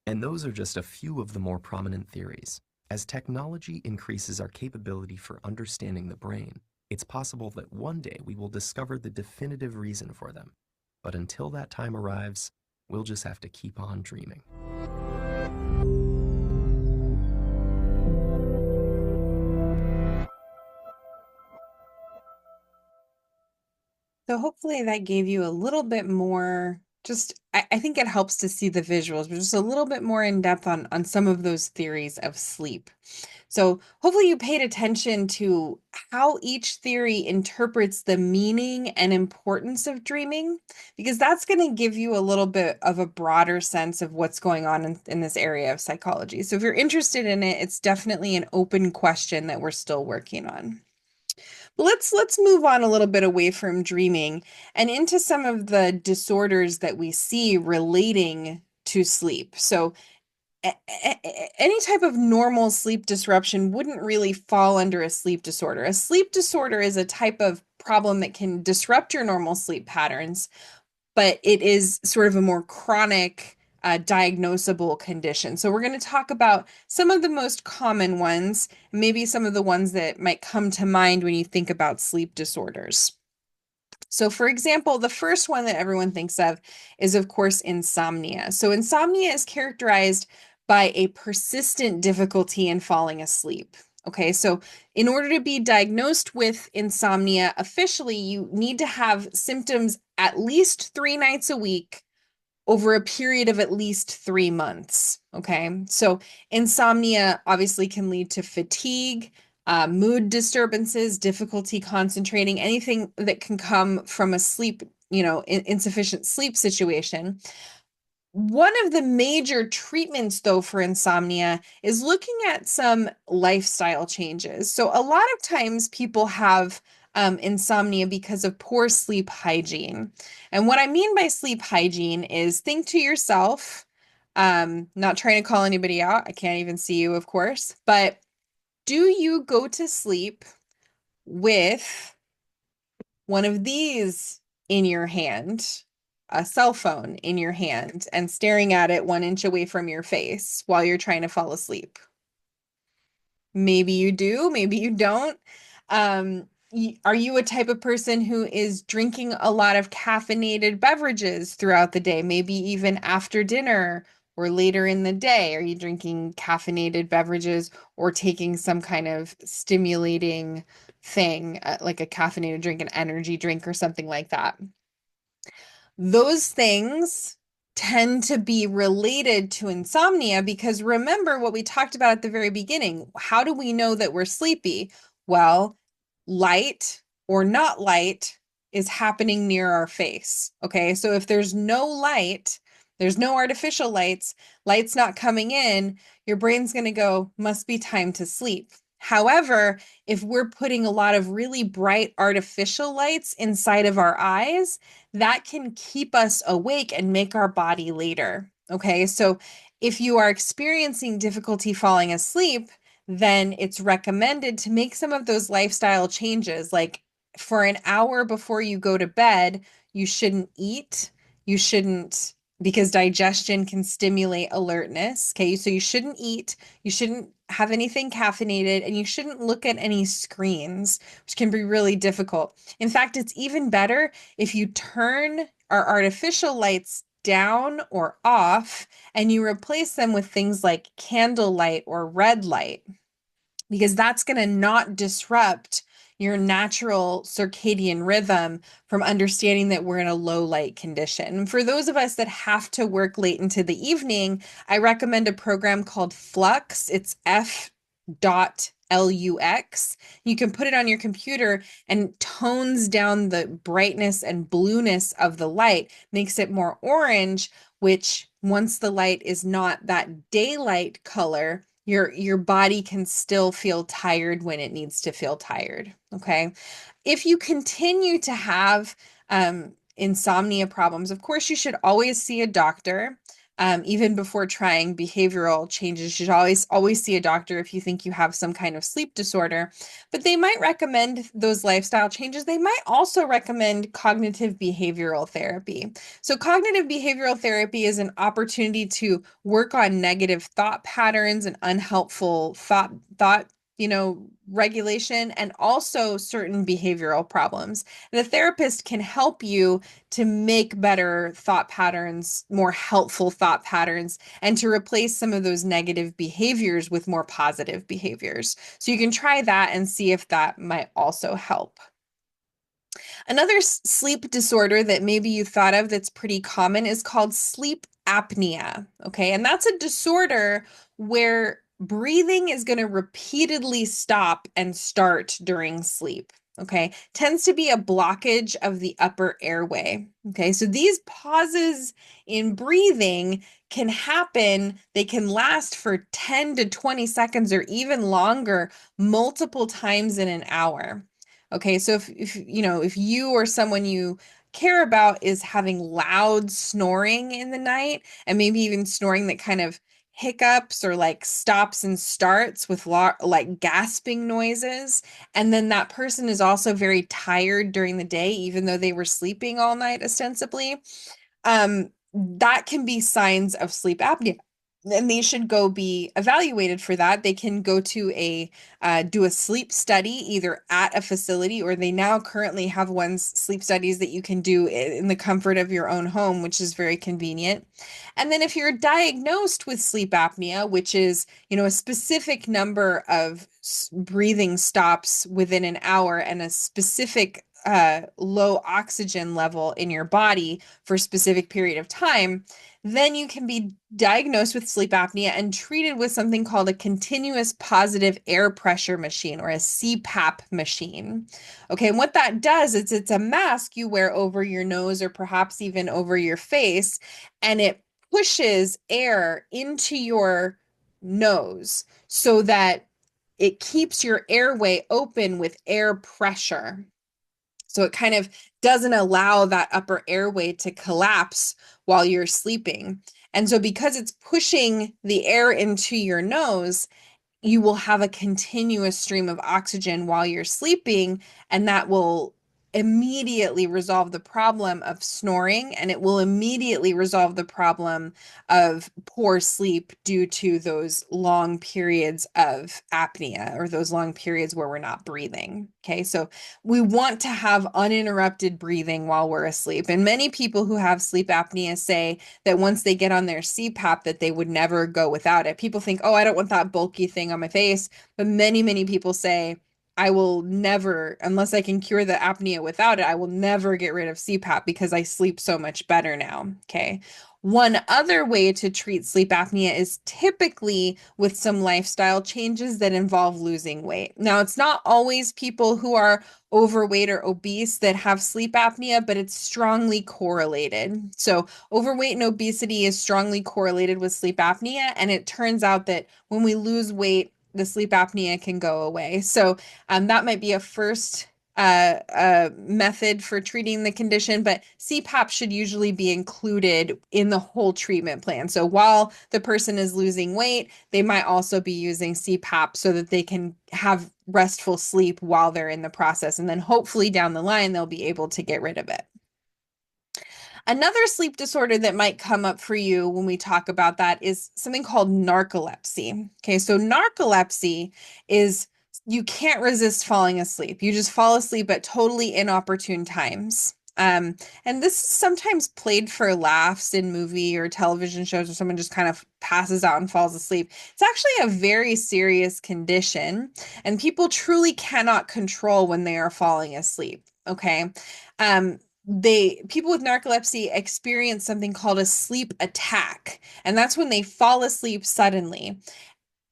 And those are just a few of the more prominent theories. As technology increases our capability for understanding the brain, it's possible that one day we will discover the definitive reason for them. But until that time arrives, we'll just have to keep on dreaming. So hopefully that gave you a little bit more I think it helps to see the visuals, but just a little bit more in depth on some of those theories of sleep. So hopefully you paid attention to how each theory interprets the meaning and importance of dreaming, because that's going to give you a little bit of a broader sense of what's going on in this area of psychology. So if you're interested in it, it's definitely an open question that we're still working on. But let's move on a little bit away from dreaming and into some of the disorders that we see relating to sleep. So any type of normal sleep disruption wouldn't really fall under a sleep disorder. A sleep disorder is a type of problem that can disrupt your normal sleep patterns, but it is sort of a more chronic, diagnosable condition. So we're going to talk about some of the most common ones, maybe some of the ones that might come to mind when you think about sleep disorders. So, for example, the first one that everyone thinks of course, insomnia. So, insomnia is characterized by a persistent difficulty in falling asleep. Okay, so in order to be diagnosed with insomnia officially, you need to have symptoms at least 3 nights a week over a period of at least 3 months. Okay, so insomnia obviously can lead to fatigue, mood disturbances, difficulty concentrating, anything that can come from a sleep, insufficient sleep situation. One of the major treatments, though, for insomnia is looking at some lifestyle changes. So, a lot of times people have insomnia because of poor sleep hygiene. And what I mean by sleep hygiene is think to yourself, not trying to call anybody out, I can't even see you, of course, but do you go to sleep with one of these in your hand, a cell phone in your hand, and staring at it 1 inch away from your face while you're trying to fall asleep? Maybe you do, maybe you don't. Are you a type of person who is drinking a lot of caffeinated beverages throughout the day, maybe even after dinner or later in the day? Are you drinking caffeinated beverages or taking some kind of stimulating thing, like a caffeinated drink, an energy drink, or something like that? Those things tend to be related to insomnia because remember what we talked about at the very beginning. How do we know that we're sleepy? Well, light or not light is happening near our face. Okay, so if there's no light, there's no artificial lights, light's not coming in, your brain's going to go, must be time to sleep. However, if we're putting a lot of really bright artificial lights inside of our eyes, that can keep us awake and make our body later. Okay, so if you are experiencing difficulty falling asleep, then it's recommended to make some of those lifestyle changes. Like for an hour before you go to bed, you shouldn't eat. You shouldn't, because digestion can stimulate alertness. Okay, so you shouldn't eat. You shouldn't have anything caffeinated, and you shouldn't look at any screens, which can be really difficult. In fact, it's even better if you turn our artificial lights down or off and you replace them with things like candlelight or red light, because that's going to not disrupt your natural circadian rhythm from understanding that we're in a low light condition. For those of us that have to work late into the evening, I recommend a program called Flux. It's F.LUX. You can put it on your computer and tones down the brightness and blueness of the light, makes it more orange, which once the light is not that daylight color, your body can still feel tired when it needs to feel tired. Okay. If you continue to have insomnia problems, of course, you should always see a doctor. Even before trying behavioral changes, you should always see a doctor if you think you have some kind of sleep disorder. But they might recommend those lifestyle changes. They might also recommend cognitive behavioral therapy. So, cognitive behavioral therapy is an opportunity to work on negative thought patterns and unhelpful thought regulation, and also certain behavioral problems. And the therapist can help you to make better thought patterns, more helpful thought patterns, and to replace some of those negative behaviors with more positive behaviors. So you can try that and see if that might also help. Another sleep disorder that maybe you thought of that's pretty common is called sleep apnea. Okay. And that's a disorder where breathing is going to repeatedly stop and start during sleep. Okay. Tends to be a blockage of the upper airway. Okay. So these pauses in breathing can happen. They can last for 10 to 20 seconds or even longer, multiple times in an hour. Okay, so if if you or someone you care about is having loud snoring in the night and maybe even snoring that kind of hiccups or like stops and starts with like gasping noises, and then that person is also very tired during the day even though they were sleeping all night ostensibly, that can be signs of sleep apnea. And they should go be evaluated for that. They can go to do a sleep study either at a facility, or they now currently have ones sleep studies that you can do in the comfort of your own home, which is very convenient. And then if you're diagnosed with sleep apnea, which is, a specific number of breathing stops within an hour and a specific low oxygen level in your body for a specific period of time, then you can be diagnosed with sleep apnea and treated with something called a continuous positive air pressure machine, or a CPAP machine. Okay, and what that does is it's a mask you wear over your nose or perhaps even over your face, and it pushes air into your nose so that it keeps your airway open with air pressure. So it kind of doesn't allow that upper airway to collapse while you're sleeping. And so because it's pushing the air into your nose, you will have a continuous stream of oxygen while you're sleeping, and that will immediately resolve the problem of snoring, and it will immediately resolve the problem of poor sleep due to those long periods of apnea, or those long periods where we're not breathing. Okay, so we want to have uninterrupted breathing while we're asleep. And many people who have sleep apnea say that once they get on their CPAP that they would never go without it. People think, "Oh, I don't want that bulky thing on my face." But many, many people say, "I will never, unless I can cure the apnea without it, I will never get rid of CPAP because I sleep so much better now." Okay. One other way to treat sleep apnea is typically with some lifestyle changes that involve losing weight. Now, it's not always people who are overweight or obese that have sleep apnea, but it's strongly correlated. So, overweight and obesity is strongly correlated with sleep apnea, and it turns out that when we lose weight, the sleep apnea can go away. So, that might be a first method for treating the condition, but CPAP should usually be included in the whole treatment plan. So while the person is losing weight, they might also be using CPAP so that they can have restful sleep while they're in the process. And then hopefully down the line, they'll be able to get rid of it. Another sleep disorder that might come up for you when we talk about that is something called narcolepsy. Okay, so narcolepsy is you can't resist falling asleep. You just fall asleep at totally inopportune times. And this is sometimes played for laughs in movie or television shows where someone just kind of passes out and falls asleep. It's actually a very serious condition, and people truly cannot control when they are falling asleep. Okay. People with narcolepsy experience something called a sleep attack, and that's when they fall asleep suddenly.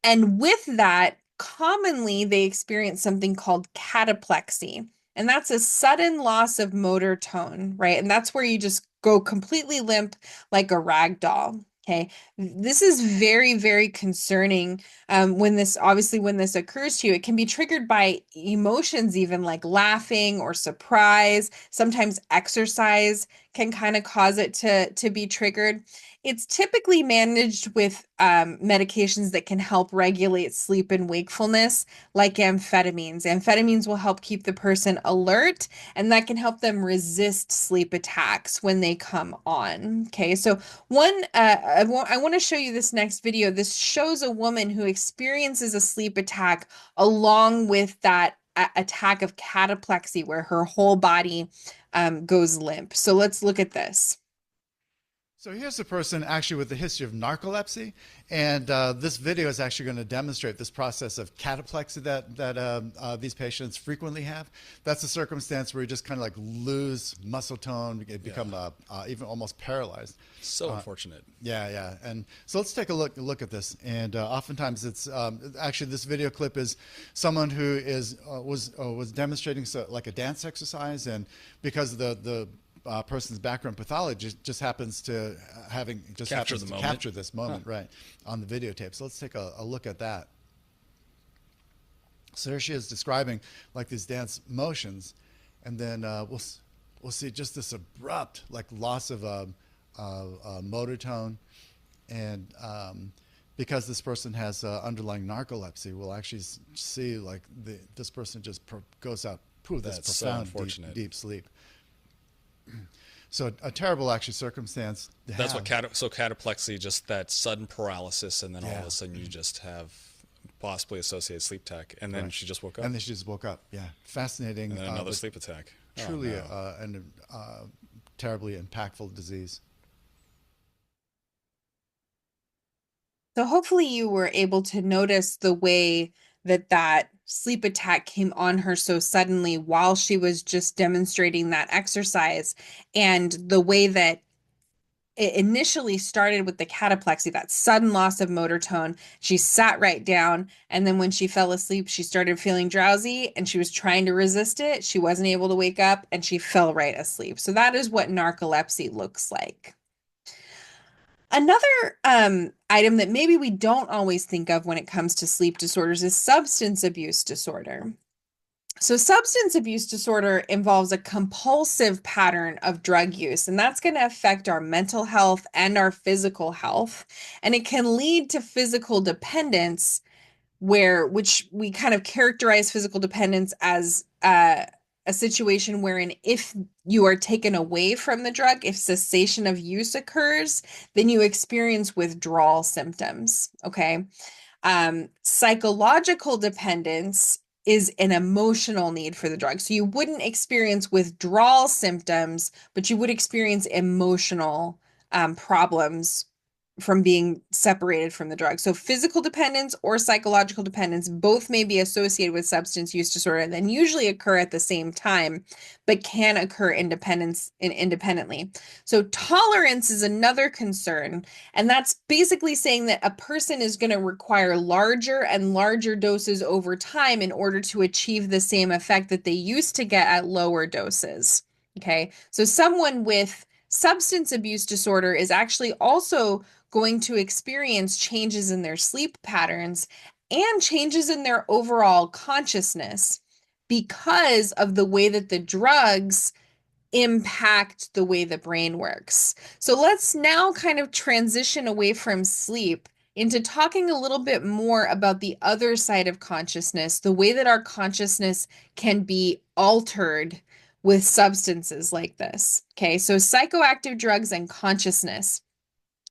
And with that, commonly they experience something called cataplexy. And that's a sudden loss of motor tone, right? And that's where you just go completely limp like a rag doll. Okay. This is very, very concerning. When this occurs to you, it can be triggered by emotions, even like laughing or surprise. Sometimes exercise can kind of cause it to be triggered. It's typically managed with medications that can help regulate sleep and wakefulness, like amphetamines. Amphetamines will help keep the person alert, and that can help them resist sleep attacks when they come on. Okay, so I want to show you this next video. This shows a woman who experiences a sleep attack along with that attack of cataplexy, where her whole body goes limp. So let's look at this. So here's a person actually with a history of narcolepsy, and this video is actually going to demonstrate this process of cataplexy that these patients frequently have. That's a circumstance where you just kind of like lose muscle tone, Yeah. become even almost paralyzed. So unfortunate. Yeah, yeah. And so let's take a look at this. And oftentimes it's actually this video clip is someone who is was demonstrating like a dance exercise, and because of the person's background pathology just happens to Capture the moment. capture this moment right on the videotape. So let's take a look at that. So there she is describing like these dance motions, and then we'll see just this abrupt like loss of motor tone, and because this person has underlying narcolepsy, we'll actually see like this person just goes out this That's so profound unfortunate. deep sleep. So a terrible actually circumstance to That's have. what so cataplexy, just that sudden paralysis, and then all of Yeah. a sudden you just have possibly associated sleep tech, and then Right. she just woke up, And then she just woke up. Yeah, fascinating. and then another But sleep attack. Oh, truly no. an terribly impactful disease. So hopefully you were able to notice the way that that sleep attack came on her so suddenly while she was just demonstrating that exercise, and the way that it initially started with the cataplexy, that sudden loss of motor tone. She sat right down, and then when she fell asleep, she started feeling drowsy and she was trying to resist it. She wasn't able to wake up and she fell right asleep. So that is what narcolepsy looks like. Another item that maybe we don't always think of when it comes to sleep disorders is substance abuse disorder. So, substance abuse disorder involves a compulsive pattern of drug use, and that's going to affect our mental health and our physical health. And it can lead to physical dependence, which we kind of characterize physical dependence as a situation wherein if you are taken away from the drug, if cessation of use occurs, then you experience withdrawal symptoms. Okay. Psychological dependence is an emotional need for the drug. So you wouldn't experience withdrawal symptoms, but you would experience emotional problems from being separated from the drug. So physical dependence or psychological dependence both may be associated with substance use disorder and then usually occur at the same time, but can occur independently. So tolerance is another concern, and that's basically saying that a person is going to require larger and larger doses over time in order to achieve the same effect that they used to get at lower doses. Okay, so someone with substance abuse disorder is actually also going to experience changes in their sleep patterns and changes in their overall consciousness because of the way that the drugs impact the way the brain works. So let's now kind of transition away from sleep into talking a little bit more about the other side of consciousness, the way that our consciousness can be altered with substances like this. Okay, so psychoactive drugs and consciousness.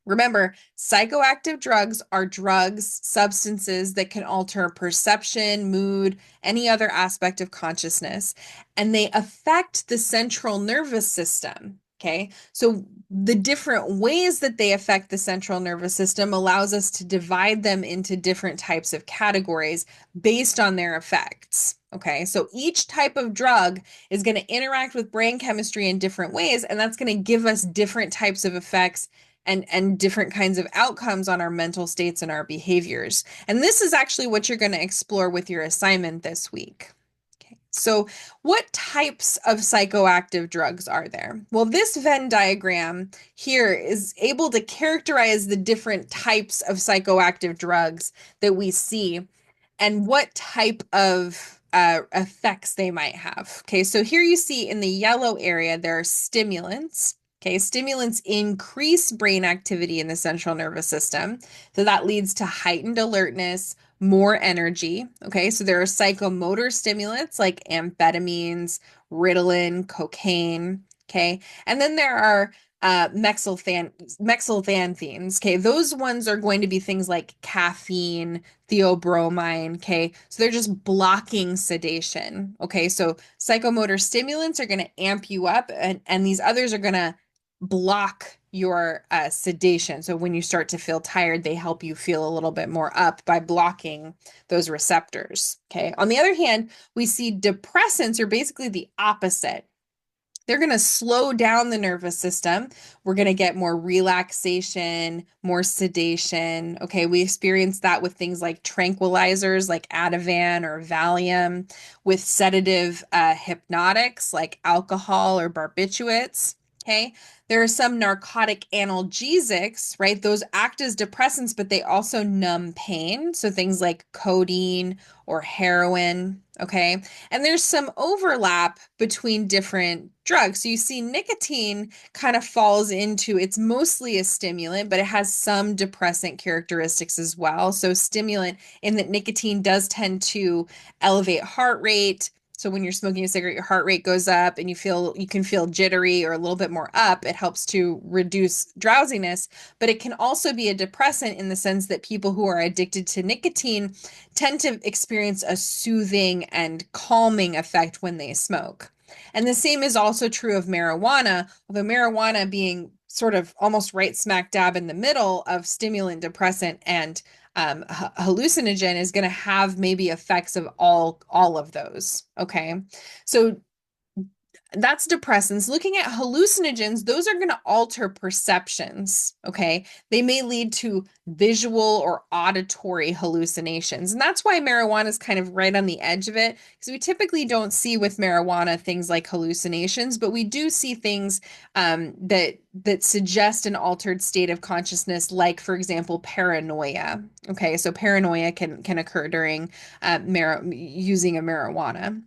Remember, psychoactive drugs are drugs, substances that can alter perception, mood, any other aspect of consciousness, and they affect the central nervous system. Okay, so the different ways that they affect the central nervous system allows us to divide them into different types of categories based on their effects. Okay, so each type of drug is going to interact with brain chemistry in different ways, and that's going to give us different types of effects and different kinds of outcomes on our mental states and our behaviors. And this is actually what you're going to explore with your assignment this week. Okay. So, what types of psychoactive drugs are there? Well, this Venn diagram here is able to characterize the different types of psychoactive drugs that we see and what type of effects they might have. Okay, so here you see in the yellow area, there are stimulants. Okay, stimulants increase brain activity in the central nervous system. So that leads to heightened alertness, more energy. Okay, so there are psychomotor stimulants like amphetamines, Ritalin, cocaine. Okay, and then there are methylxanthines. Okay, those ones are going to be things like caffeine, theobromine. Okay, so they're just blocking sedation. Okay, so psychomotor stimulants are going to amp you up, and these others are going to block your sedation. So when you start to feel tired, they help you feel a little bit more up by blocking those receptors. Okay. On the other hand, we see depressants are basically the opposite. They're going to slow down the nervous system. We're going to get more relaxation, more sedation. Okay, we experience that with things like tranquilizers like Ativan or Valium, with sedative hypnotics like alcohol or barbiturates. Okay, there are some narcotic analgesics, right? Those act as depressants, but they also numb pain. So things like codeine or heroin. Okay, and there's some overlap between different drugs. So you see nicotine kind of falls into, it's mostly a stimulant, but it has some depressant characteristics as well. So stimulant in that nicotine does tend to elevate heart rate. So when you're smoking a cigarette, your heart rate goes up and you can feel jittery or a little bit more up. It helps to reduce drowsiness, but it can also be a depressant in the sense that people who are addicted to nicotine tend to experience a soothing and calming effect when they smoke. And the same is also true of marijuana, although marijuana being sort of almost right smack dab in the middle of stimulant, depressant, and hallucinogen is going to have maybe effects of all of those. Okay, so that's depressants. Looking at hallucinogens, those are going to alter perceptions. Okay. They may lead to visual or auditory hallucinations. And that's why marijuana is kind of right on the edge of it, because we typically don't see with marijuana things like hallucinations, but we do see things that suggest an altered state of consciousness, like, for example, paranoia. Okay. So paranoia can occur during using a marijuana.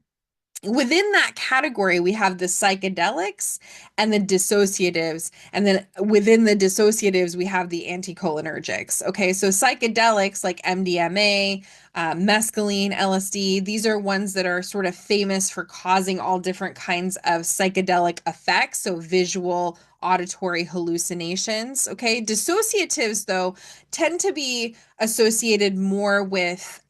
Within that category, we have the psychedelics and the dissociatives. And then within the dissociatives, we have the anticholinergics. Okay, so psychedelics like MDMA, mescaline, LSD, these are ones that are sort of famous for causing all different kinds of psychedelic effects. So visual, auditory hallucinations. Okay, dissociatives, though, tend to be associated more with,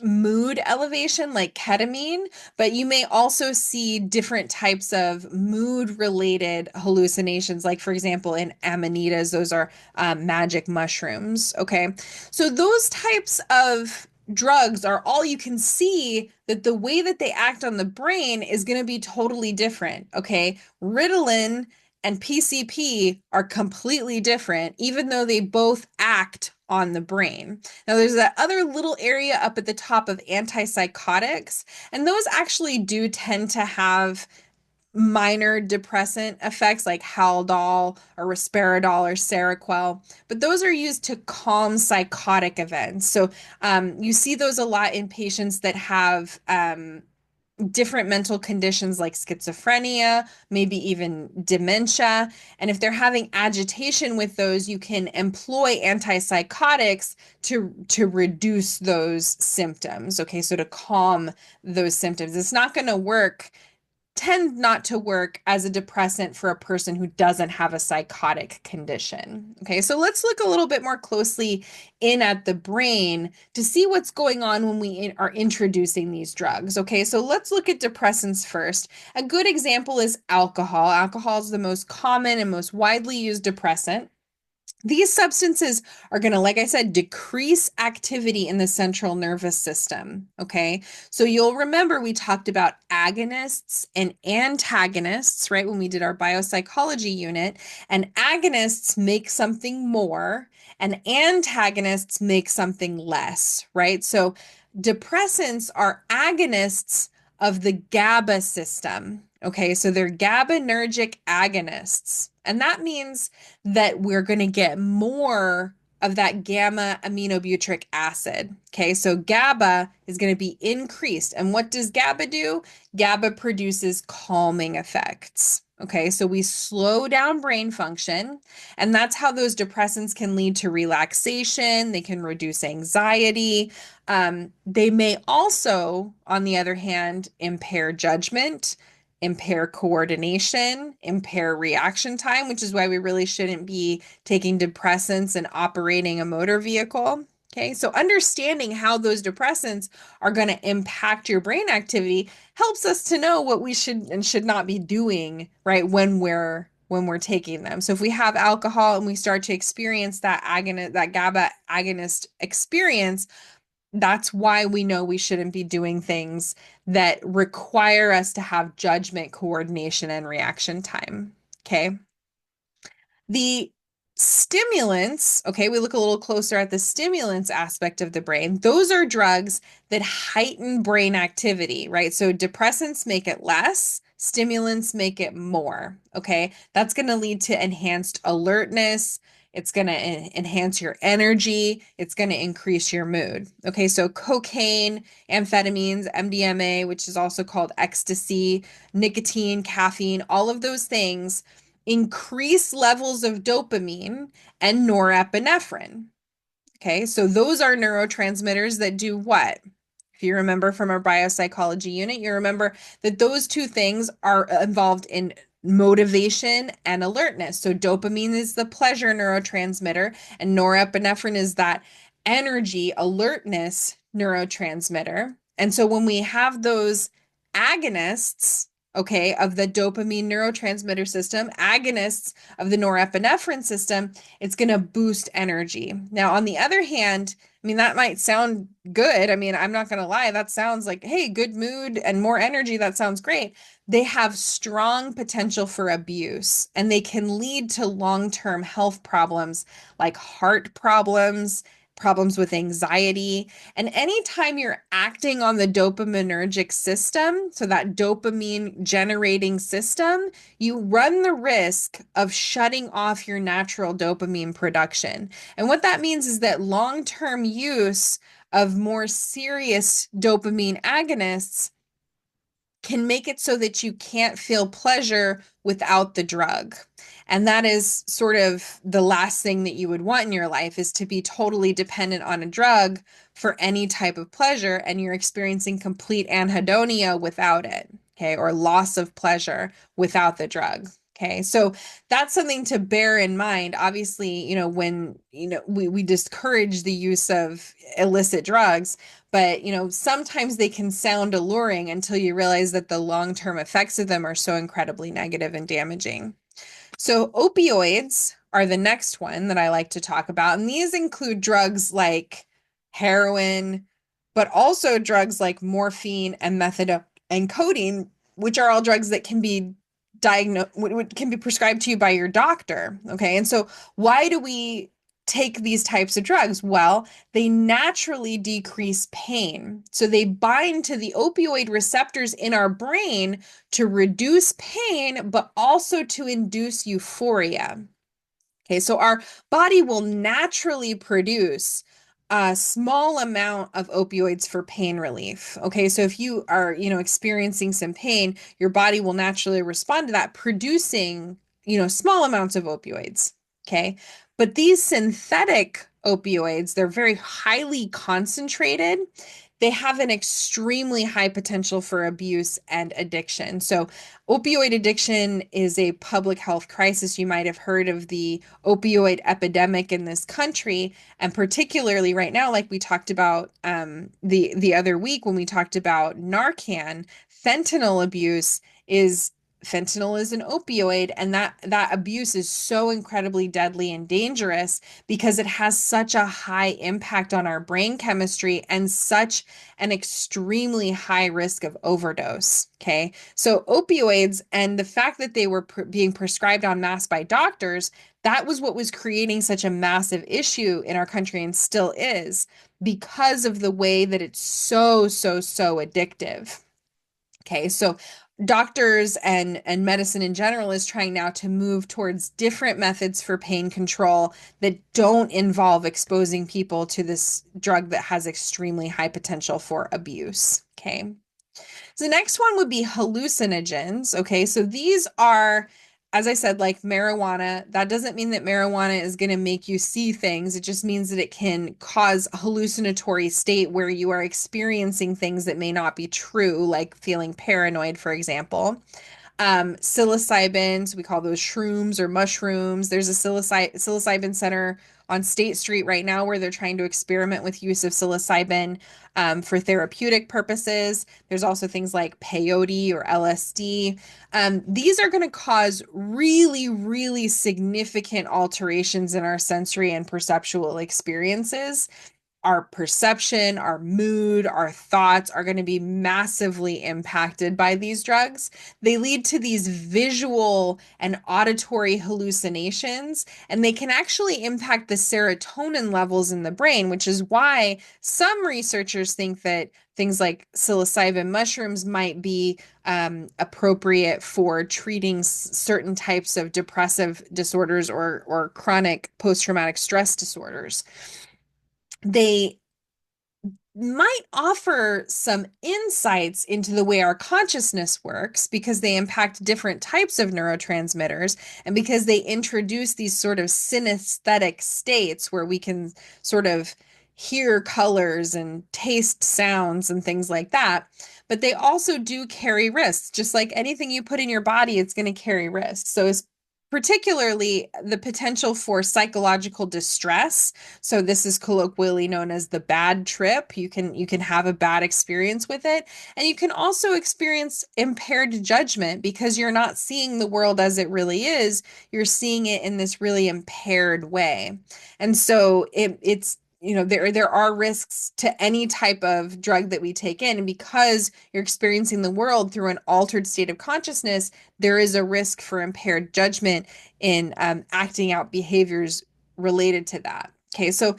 mood elevation like ketamine, but you may also see different types of mood related hallucinations, like, for example, in amanitas, those are magic mushrooms. Okay. So those types of drugs are all you can see that the way that they act on the brain is going to be totally different. Okay. Ritalin and PCP are completely different, even though they both act on the brain. Now, there's that other little area up at the top of antipsychotics, and those actually do tend to have minor depressant effects like Haldol or Risperidol or Seroquel, but those are used to calm psychotic events. So you see those a lot in patients that have different mental conditions like schizophrenia, maybe even dementia. And if they're having agitation with those, you can employ antipsychotics to reduce those symptoms. Okay, so to calm those symptoms. It's not going to work, tend not to work as a depressant for a person who doesn't have a psychotic condition. Okay, so let's look a little bit more closely in at the brain to see what's going on when we are introducing these drugs. Okay, so let's look at depressants first. A good example is alcohol. Alcohol is the most common and most widely used depressant. These substances are going to, like I said, decrease activity in the central nervous system. Okay. So you'll remember we talked about agonists and antagonists, right? When we did our biopsychology unit, and agonists make something more and antagonists make something less, right? So depressants are agonists of the GABA system. Okay. So they're GABAergic agonists. And that means that we're going to get more of that gamma aminobutyric acid. Okay, so GABA is going to be increased. And what does GABA do? GABA produces calming effects. Okay, so we slow down brain function, and that's how those depressants can lead to relaxation. They can reduce anxiety. They may also, on the other hand, impair judgment, impair coordination, impair reaction time, which is why we really shouldn't be taking depressants and operating a motor vehicle. Okay, so understanding how those depressants are going to impact your brain activity helps us to know what we should and should not be doing, right, when we're when we're taking them. So if we have alcohol and we start to experience that GABA agonist experience, that's why we know we shouldn't be doing things that require us to have judgment, coordination, and reaction time. Okay. The stimulants, okay, we look a little closer at the stimulants aspect of the brain. Those are drugs that heighten brain activity, right? So depressants make it less, stimulants make it more, okay? That's going to lead to enhanced alertness. It's going to enhance your energy. It's going to increase your mood. Okay, so cocaine, amphetamines, MDMA, which is also called ecstasy, nicotine, caffeine, all of those things increase levels of dopamine and norepinephrine. Okay, so those are neurotransmitters that do what? If you remember from our biopsychology unit, you remember that those two things are involved in motivation and alertness. So dopamine is the pleasure neurotransmitter, and norepinephrine is that energy, alertness neurotransmitter. And so when we have those agonists, okay, of the dopamine neurotransmitter system, agonists of the norepinephrine system, it's going to boost energy. Now, on the other hand, I mean, that might sound good. I mean, I'm not going to lie. That sounds like, hey, good mood and more energy. That sounds great. They have strong potential for abuse, and they can lead to long-term health problems like heart problems, problems with anxiety. And anytime you're acting on the dopaminergic system, so that dopamine generating system, you run the risk of shutting off your natural dopamine production. And what that means is that long-term use of more serious dopamine agonists can make it so that you can't feel pleasure without the drug. And that is sort of the last thing that you would want in your life, is to be totally dependent on a drug for any type of pleasure, and you're experiencing complete anhedonia without it, okay, or loss of pleasure without the drug. Okay, so that's something to bear in mind. Obviously, when, we discourage the use of illicit drugs, but, sometimes they can sound alluring until you realize that the long-term effects of them are so incredibly negative and damaging. So opioids are the next one that I like to talk about. And these include drugs like heroin, but also drugs like morphine and methadone and codeine, which are all drugs that can be diagnosed, can be prescribed to you by your doctor. Okay. And so why do we take these types of drugs? Well, they naturally decrease pain. So they bind to the opioid receptors in our brain to reduce pain, but also to induce euphoria. Okay, so our body will naturally produce a small amount of opioids for pain relief. Okay, so if you are, experiencing some pain, your body will naturally respond to that, producing, small amounts of opioids. Okay, but these synthetic opioids, they're very highly concentrated. They have an extremely high potential for abuse and addiction. So, opioid addiction is a public health crisis. You might have heard of the opioid epidemic in this country, and particularly right now, like we talked about the other week when we talked about Narcan, fentanyl abuse is fentanyl is an opioid, and that abuse is so incredibly deadly and dangerous because it has such a high impact on our brain chemistry and such an extremely high risk of overdose. Okay, so opioids and the fact that they were being prescribed en masse by doctors, that was what was creating such a massive issue in our country, and still is, because of the way that it's so addictive. Okay, so doctors and medicine in general is trying now to move towards different methods for pain control that don't involve exposing people to this drug that has extremely high potential for abuse. Okay. So the next one would be hallucinogens. Okay, so these are, as I said, like marijuana. That doesn't mean that marijuana is going to make you see things. It just means that it can cause a hallucinatory state where you are experiencing things that may not be true, like feeling paranoid, for example. Psilocybins, we call those shrooms or mushrooms. There's a psilocybin center on State Street right now where they're trying to experiment with use of psilocybin for therapeutic purposes. There's also things like peyote or LSD. These are going to cause really, really significant alterations in our sensory and perceptual experiences. Our perception, our mood, our thoughts are going to be massively impacted by these drugs. They lead to these visual and auditory hallucinations, and they can actually impact the serotonin levels in the brain, which is why some researchers think that things like psilocybin mushrooms might be appropriate for treating certain types of depressive disorders or chronic post-traumatic stress disorders. They might offer some insights into the way our consciousness works because they impact different types of neurotransmitters and because they introduce these sort of synesthetic states where we can sort of hear colors and taste sounds and things like that. But they also do carry risks. Just like anything you put in your body, it's going to carry risks. So it's particularly the potential for psychological distress. So this is colloquially known as the bad trip. You can have a bad experience with it, and you can also experience impaired judgment because you're not seeing the world as it really is. You're seeing it in this really impaired way. And so it's there are risks to any type of drug that we take in, and because you're experiencing the world through an altered state of consciousness, there is a risk for impaired judgment in acting out behaviors related to that. Okay, so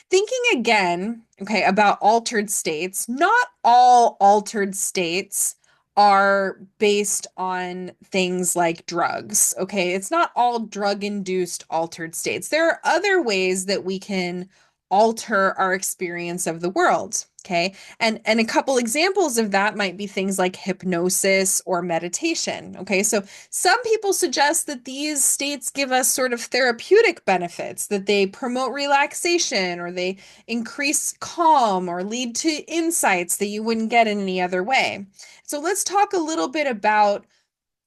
thinking again, okay, about altered states, not all altered states are based on things like drugs. Okay, it's not all drug-induced altered states. There are other ways that we can alter our experience of the world. Okay. And a couple examples of that might be things like hypnosis or meditation. Okay. So some people suggest that these states give us sort of therapeutic benefits, that they promote relaxation or they increase calm or lead to insights that you wouldn't get in any other way. So let's talk a little bit about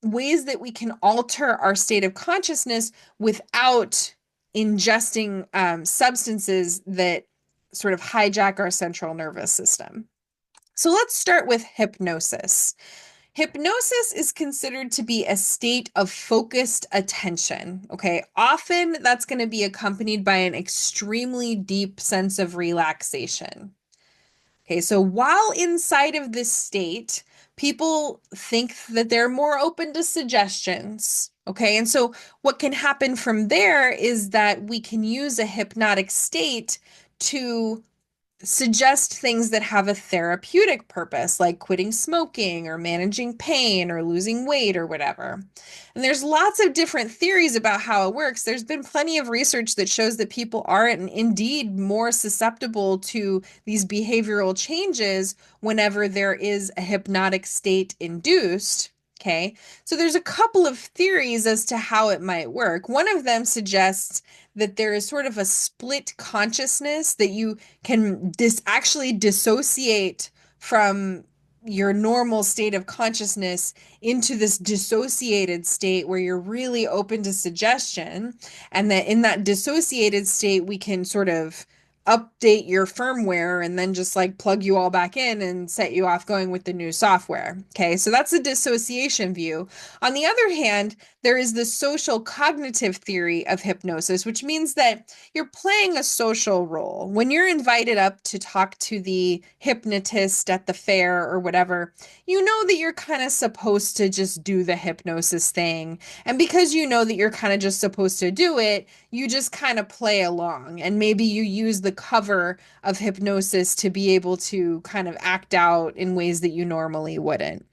ways that we can alter our state of consciousness without ingesting substances that sort of hijack our central nervous system. So let's start with hypnosis. Hypnosis is considered to be a state of focused attention. Okay. Often that's going to be accompanied by an extremely deep sense of relaxation. Okay, so while inside of this state, people think that they're more open to suggestions. Okay, and so what can happen from there is that we can use a hypnotic state to suggest things that have a therapeutic purpose, like quitting smoking or managing pain or losing weight or whatever. And there's lots of different theories about how it works. There's been plenty of research that shows that people are indeed more susceptible to these behavioral changes whenever there is a hypnotic state induced. Okay, so there's a couple of theories as to how it might work. One of them suggests that there is sort of a split consciousness that you can actually dissociate from your normal state of consciousness into this dissociated state where you're really open to suggestion. And that in that dissociated state, we can sort of update your firmware and then just like plug you all back in and set you off going with the new software. Okay, so that's the dissociation view. On the other hand, there is the social cognitive theory of hypnosis, which means that you're playing a social role. When you're invited up to talk to the hypnotist at the fair or whatever, you know that you're kind of supposed to just do the hypnosis thing. And because you know that you're kind of just supposed to do it, you just kind of play along. And maybe you use the cover of hypnosis to be able to kind of act out in ways that you normally wouldn't.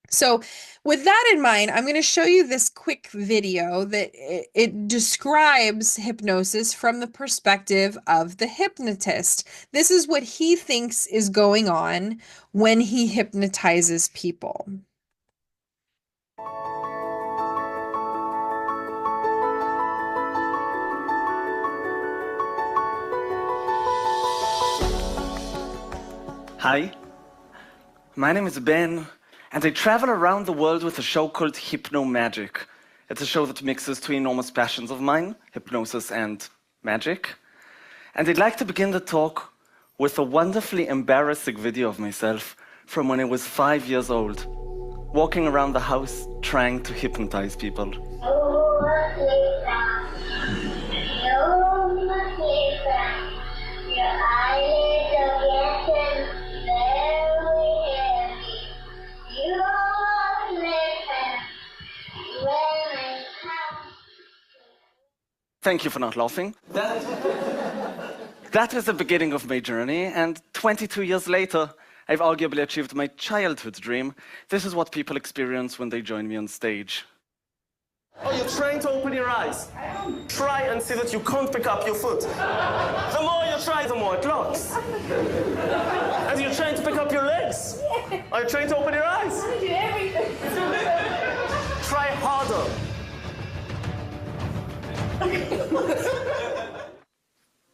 So with that in mind, I'm going to show you this quick video that it describes hypnosis from the perspective of the hypnotist. This is what he thinks is going on when he hypnotizes people. Hi, my name is Ben, and I travel around the world with a show called Hypno Magic. It's a show that mixes two enormous passions of mine, hypnosis and magic. And I'd like to begin the talk with a wonderfully embarrassing video of myself from when I was 5 years old, walking around the house trying to hypnotize people. Your eyelids are getting very heavy. You won't listen when I come. Thank you for not laughing. That is the beginning of my journey, and 22 years later, I've arguably achieved my childhood dream. This is what people experience when they join me on stage. Oh, you're trying to open your eyes. Try and see that you can't pick up your foot. The more you try, the more it locks. And you're trying to pick up your legs. Are you trying to open your eyes? I do everything. Try harder.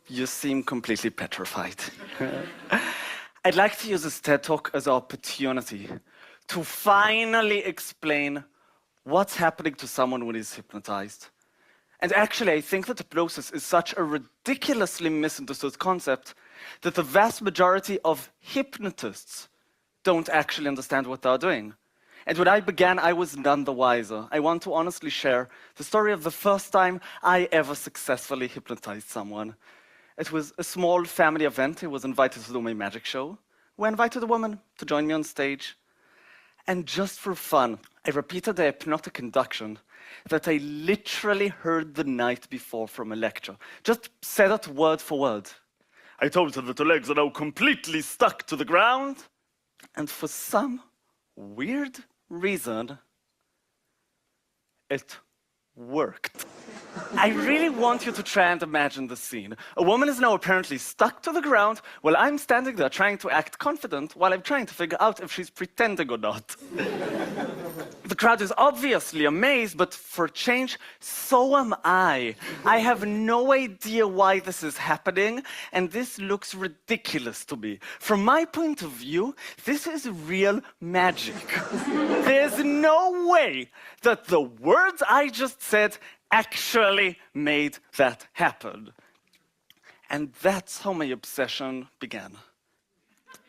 You seem completely petrified. I'd like to use this TED Talk as an opportunity to finally explain what's happening to someone when he's hypnotized. And actually, I think that hypnosis is such a ridiculously misunderstood concept that the vast majority of hypnotists don't actually understand what they're doing. And when I began, I was none the wiser. I want to honestly share the story of the first time I ever successfully hypnotized someone. It was a small family event. I was invited to do my magic show. We invited a woman to join me on stage. And just for fun, I repeated the hypnotic induction that I literally heard the night before from a lecture. Just said it word for word. I told her that her legs are now completely stuck to the ground. And for some weird reason, it worked. I really want you to try and imagine the scene. A woman is now apparently stuck to the ground while I'm standing there trying to act confident while I'm trying to figure out if she's pretending or not. The crowd is obviously amazed, but for change, so am I. I have no idea why this is happening, and this looks ridiculous to me. From my point of view, this is real magic. There's no way that the words I just said actually made that happen. And that's how my obsession began.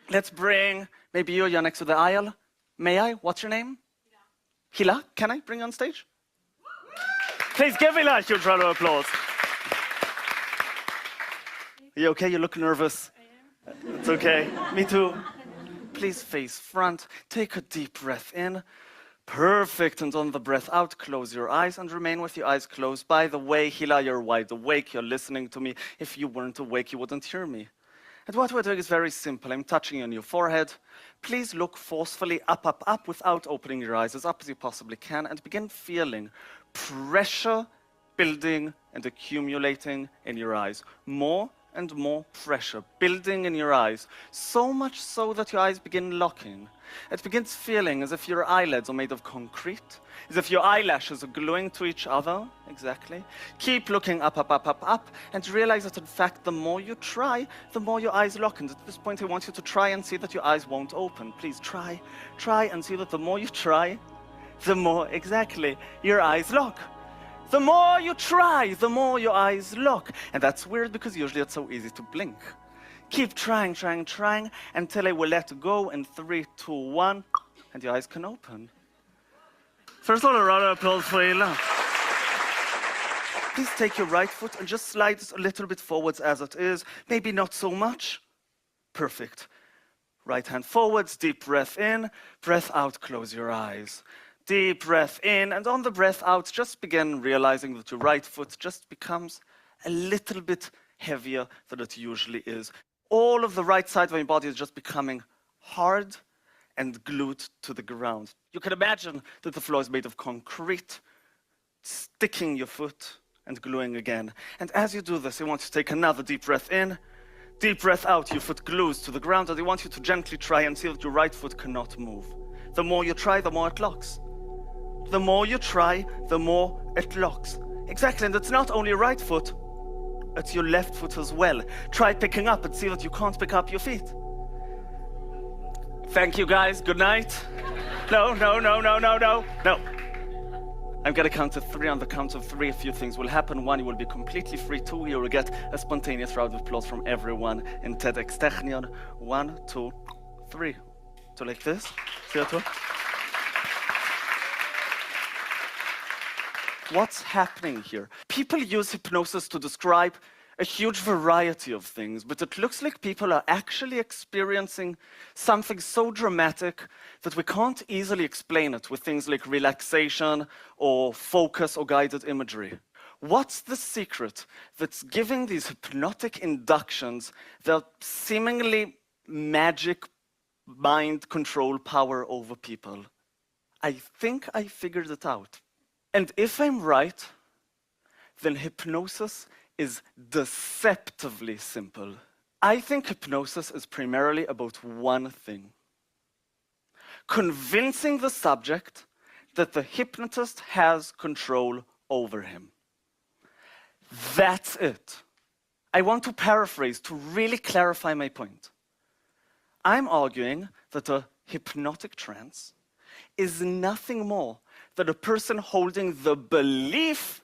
Let's bring, maybe you're next to the aisle. May I? What's your name? Hila, can I bring you on stage? Please give Hila a huge round of applause. Are you okay? You look nervous. I am. It's okay. Me too. Please face front. Take a deep breath in. Perfect. And on the breath out, close your eyes and remain with your eyes closed. By the way, Hila, you're wide awake. You're listening to me. If you weren't awake, you wouldn't hear me. And what we're doing is very simple. I'm touching on your forehead. Please look forcefully up, up, up without opening your eyes, as up as you possibly can, and begin feeling pressure building and accumulating in your eyes. More and more pressure building in your eyes, so much so that your eyes begin locking. It begins feeling as if your eyelids are made of concrete, as if your eyelashes are gluing to each other. Exactly. Keep looking up, up, up, up, up, and realize that in fact, the more you try, the more your eyes lock. And at this point, I want you to try and see that your eyes won't open. Please try and see that the more you try, the more, exactly, your eyes lock. The more you try, the more your eyes lock. And that's weird because usually it's so easy to blink. Keep trying until I will let go in 3, 2, 1, and your eyes can open. First of all, a round of applause for Hila. Please take your right foot and just slide it a little bit forwards as it is. Maybe not so much. Perfect. Right hand forwards, deep breath in, breath out, close your eyes. Deep breath in, and on the breath out, just begin realizing that your right foot just becomes a little bit heavier than it usually is. All of the right side of your body is just becoming hard and glued to the ground. You can imagine that the floor is made of concrete, sticking your foot and gluing again. And as you do this, I want you to take another deep breath in, deep breath out, your foot glues to the ground, and I want you to gently try and see that your right foot cannot move. The more you try, the more it locks. The more you try, the more it locks. Exactly, and it's not only your right foot, it's your left foot as well. Try picking up and see that you can't pick up your feet. Thank you, guys. Good night. No. I'm gonna count to 3. On the count of 3, a few things will happen. 1, you will be completely free. 2, you will get a spontaneous round of applause from everyone in TEDx Technion. 1, 2, 3. So like this. See that one? What's happening here? People use hypnosis to describe a huge variety of things, but it looks like people are actually experiencing something so dramatic that we can't easily explain it with things like relaxation or focus or guided imagery. What's the secret that's giving these hypnotic inductions their seemingly magic mind control power over people? I think I figured it out. And if I'm right, then hypnosis is deceptively simple. I think hypnosis is primarily about one thing: convincing the subject that the hypnotist has control over him. That's it. I want to paraphrase to really clarify my point. I'm arguing that a hypnotic trance is nothing more than a person holding the belief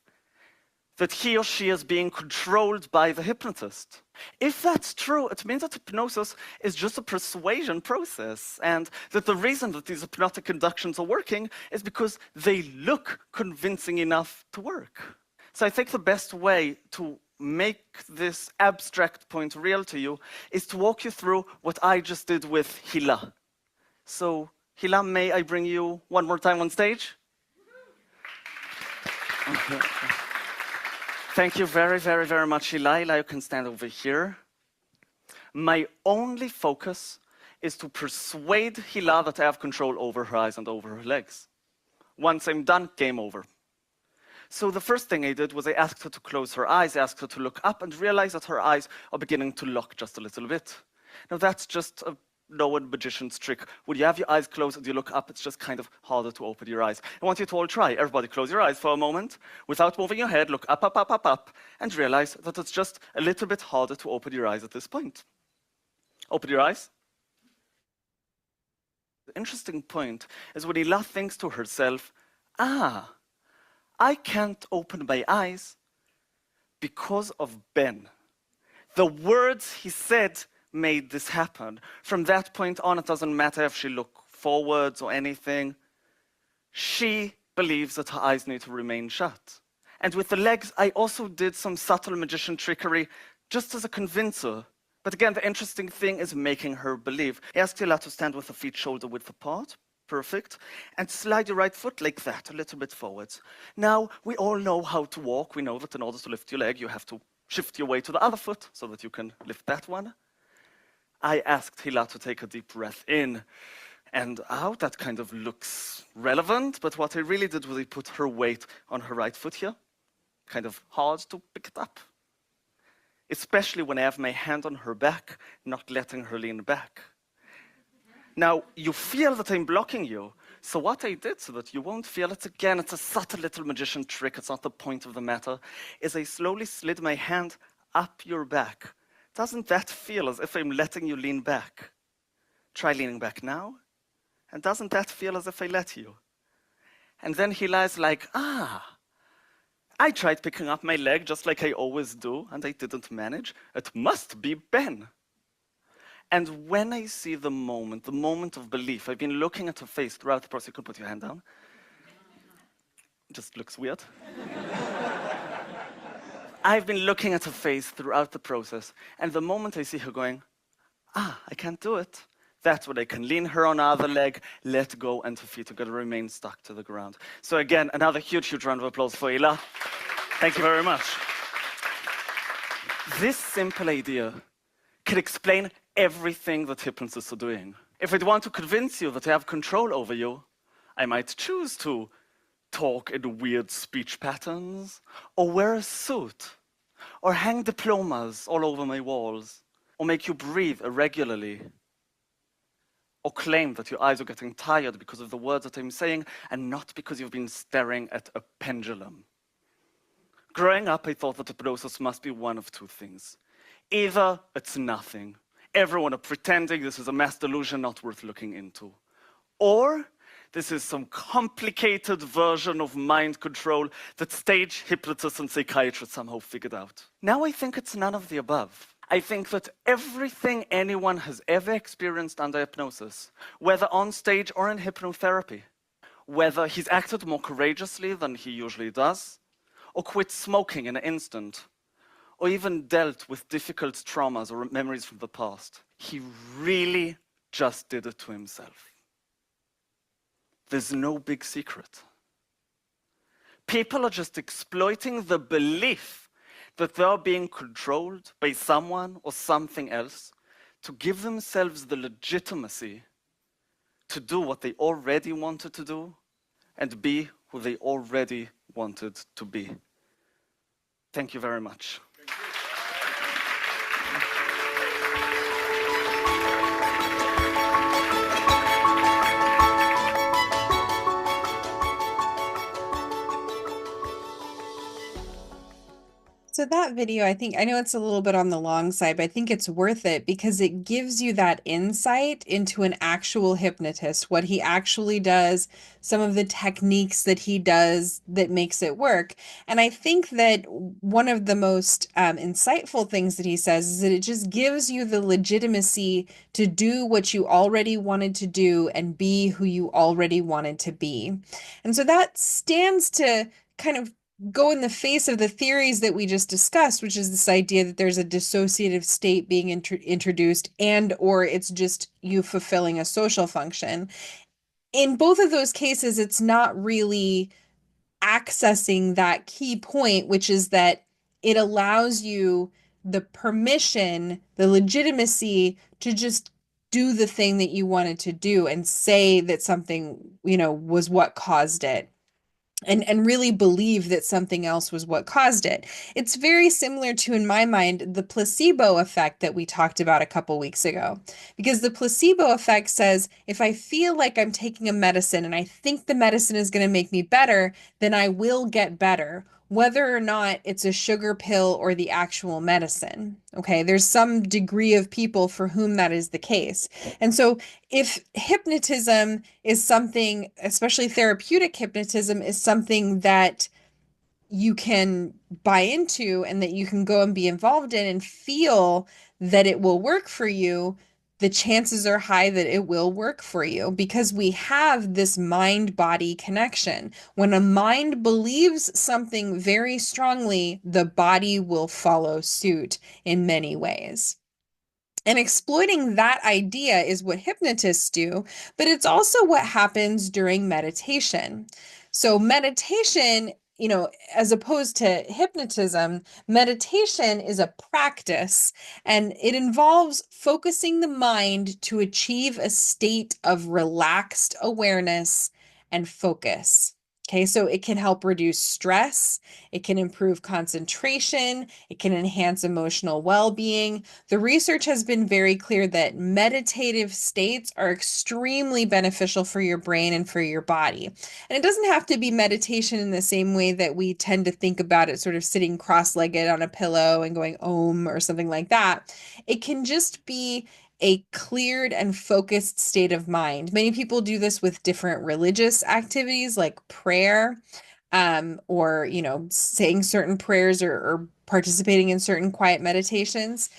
that he or she is being controlled by the hypnotist. If that's true, it means that hypnosis is just a persuasion process, and that the reason that these hypnotic inductions are working is because they look convincing enough to work. So I think the best way to make this abstract point real to you is to walk you through what I just did with Hila. So, Hila, may I bring you one more time on stage? Okay. Thank you very, very, very much, Hila. Hila, you can stand over here. My only focus is to persuade Hila that I have control over her eyes and over her legs. Once I'm done, game over. So the first thing I did was I asked her to close her eyes, I asked her to look up, and realize that her eyes are beginning to lock just a little bit. Now that's just a known magician's trick. When you have your eyes closed and you look up, it's just kind of harder to open your eyes. I want you to all try. Everybody close your eyes for a moment. Without moving your head, look up, up, up, up, up, and realize that it's just a little bit harder to open your eyes at this point. Open your eyes. The interesting point is when Hila thinks to herself, I can't open my eyes because of Ben. The words he said made this happen. From that point on, it doesn't matter if she looks forwards or anything. She believes that her eyes need to remain shut. And with the legs, I also did some subtle magician trickery just as a convincer. But again, the interesting thing is making her believe. I asked Hila to stand with her feet shoulder width apart. Perfect. And slide your right foot like that, a little bit forwards. Now, we all know how to walk. We know that in order to lift your leg, you have to shift your weight to the other foot so that you can lift that one. I asked Hila to take a deep breath in and out. That kind of looks relevant, but what I really did was I put her weight on her right foot here. Kind of hard to pick it up. Especially when I have my hand on her back, not letting her lean back. Now, you feel that I'm blocking you, so what I did so that you won't feel it again, it's a subtle little magician trick, it's not the point of the matter, is I slowly slid my hand up your back. Doesn't that feel as if I'm letting you lean back? Try leaning back now. And doesn't that feel as if I let you? And then Hila's like, I tried picking up my leg just like I always do, and I didn't manage. It must be Ben. And when I see the moment of belief, I've been looking at her face throughout the process. You can put your hand down. Just looks weird. I've been looking at her face throughout the process, and the moment I see her going, I can't do it, that's when I can lean her on the other leg, let go, and her feet are going to remain stuck to the ground. So again, another huge, huge round of applause for Hila. Thank you very much. This simple idea can explain everything that hypnotists are doing. If I want to convince you that I have control over you, I might choose to talk in weird speech patterns, or wear a suit, or hang diplomas all over my walls, or make you breathe irregularly, or claim that your eyes are getting tired because of the words that I'm saying, and not because you've been staring at a pendulum. Growing up, I thought that hypnosis must be one of two things. Either it's nothing. Everyone are pretending this is a mass delusion not worth looking into. Or This is some complicated version of mind control that stage hypnotists and psychiatrists somehow figured out. Now I think it's none of the above. I think that everything anyone has ever experienced under hypnosis, whether on stage or in hypnotherapy, whether he's acted more courageously than he usually does, or quit smoking in an instant, or even dealt with difficult traumas or memories from the past, he really just did it to himself. There's no big secret. People are just exploiting the belief that they're being controlled by someone or something else to give themselves the legitimacy to do what they already wanted to do and be who they already wanted to be. Thank you very much. So that video, I know it's a little bit on the long side, but I think it's worth it because it gives you that insight into an actual hypnotist, what he actually does, some of the techniques that he does that makes it work. And I think that one of the most insightful things that he says is that it just gives you the legitimacy to do what you already wanted to do and be who you already wanted to be. And so that stands to kind of go in the face of the theories that we just discussed, which is this idea that there's a dissociative state being introduced and or it's just you fulfilling a social function. In both of those cases, it's not really accessing that key point, which is that it allows you the permission, the legitimacy to just do the thing that you wanted to do and say that something, was what caused it and really believe that something else was what caused it. It's very similar to, in my mind, the placebo effect that we talked about a couple weeks ago. Because the placebo effect says, if I feel like I'm taking a medicine and I think the medicine is going to make me better, then I will get better, whether or not it's a sugar pill or the actual medicine. Okay, there's some degree of people for whom that is the case. And so if hypnotism is something, especially therapeutic hypnotism, is something that you can buy into and that you can go and be involved in and feel that it will work for you, the chances are high that it will work for you because we have this mind-body connection. When a mind believes something very strongly, the body will follow suit in many ways. And exploiting that idea is what hypnotists do, but it's also what happens during meditation. So, meditation, as opposed to hypnotism, meditation is a practice and it involves focusing the mind to achieve a state of relaxed awareness and focus. Okay, so it can help reduce stress, it can improve concentration, it can enhance emotional well-being. The research has been very clear that meditative states are extremely beneficial for your brain and for your body. And it doesn't have to be meditation in the same way that we tend to think about it, sort of sitting cross-legged on a pillow and going om or something like that. It can just be a cleared and focused state of mind. Many people do this with different religious activities like prayer, or, saying certain prayers or participating in certain quiet meditations.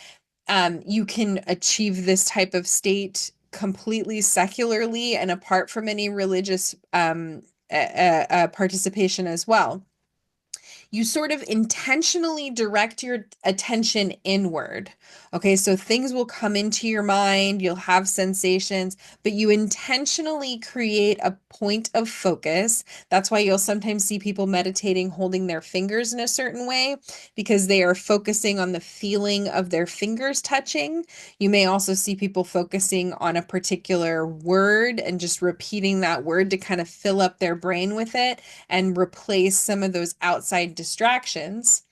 You can achieve this type of state completely secularly and apart from any religious participation as well. You sort of intentionally direct your attention inward. Okay, so things will come into your mind, you'll have sensations, but you intentionally create a point of focus. That's why you'll sometimes see people meditating holding their fingers in a certain way because they are focusing on the feeling of their fingers touching. You may also see people focusing on a particular word and just repeating that word to kind of fill up their brain with it and replace some of those outside distractions.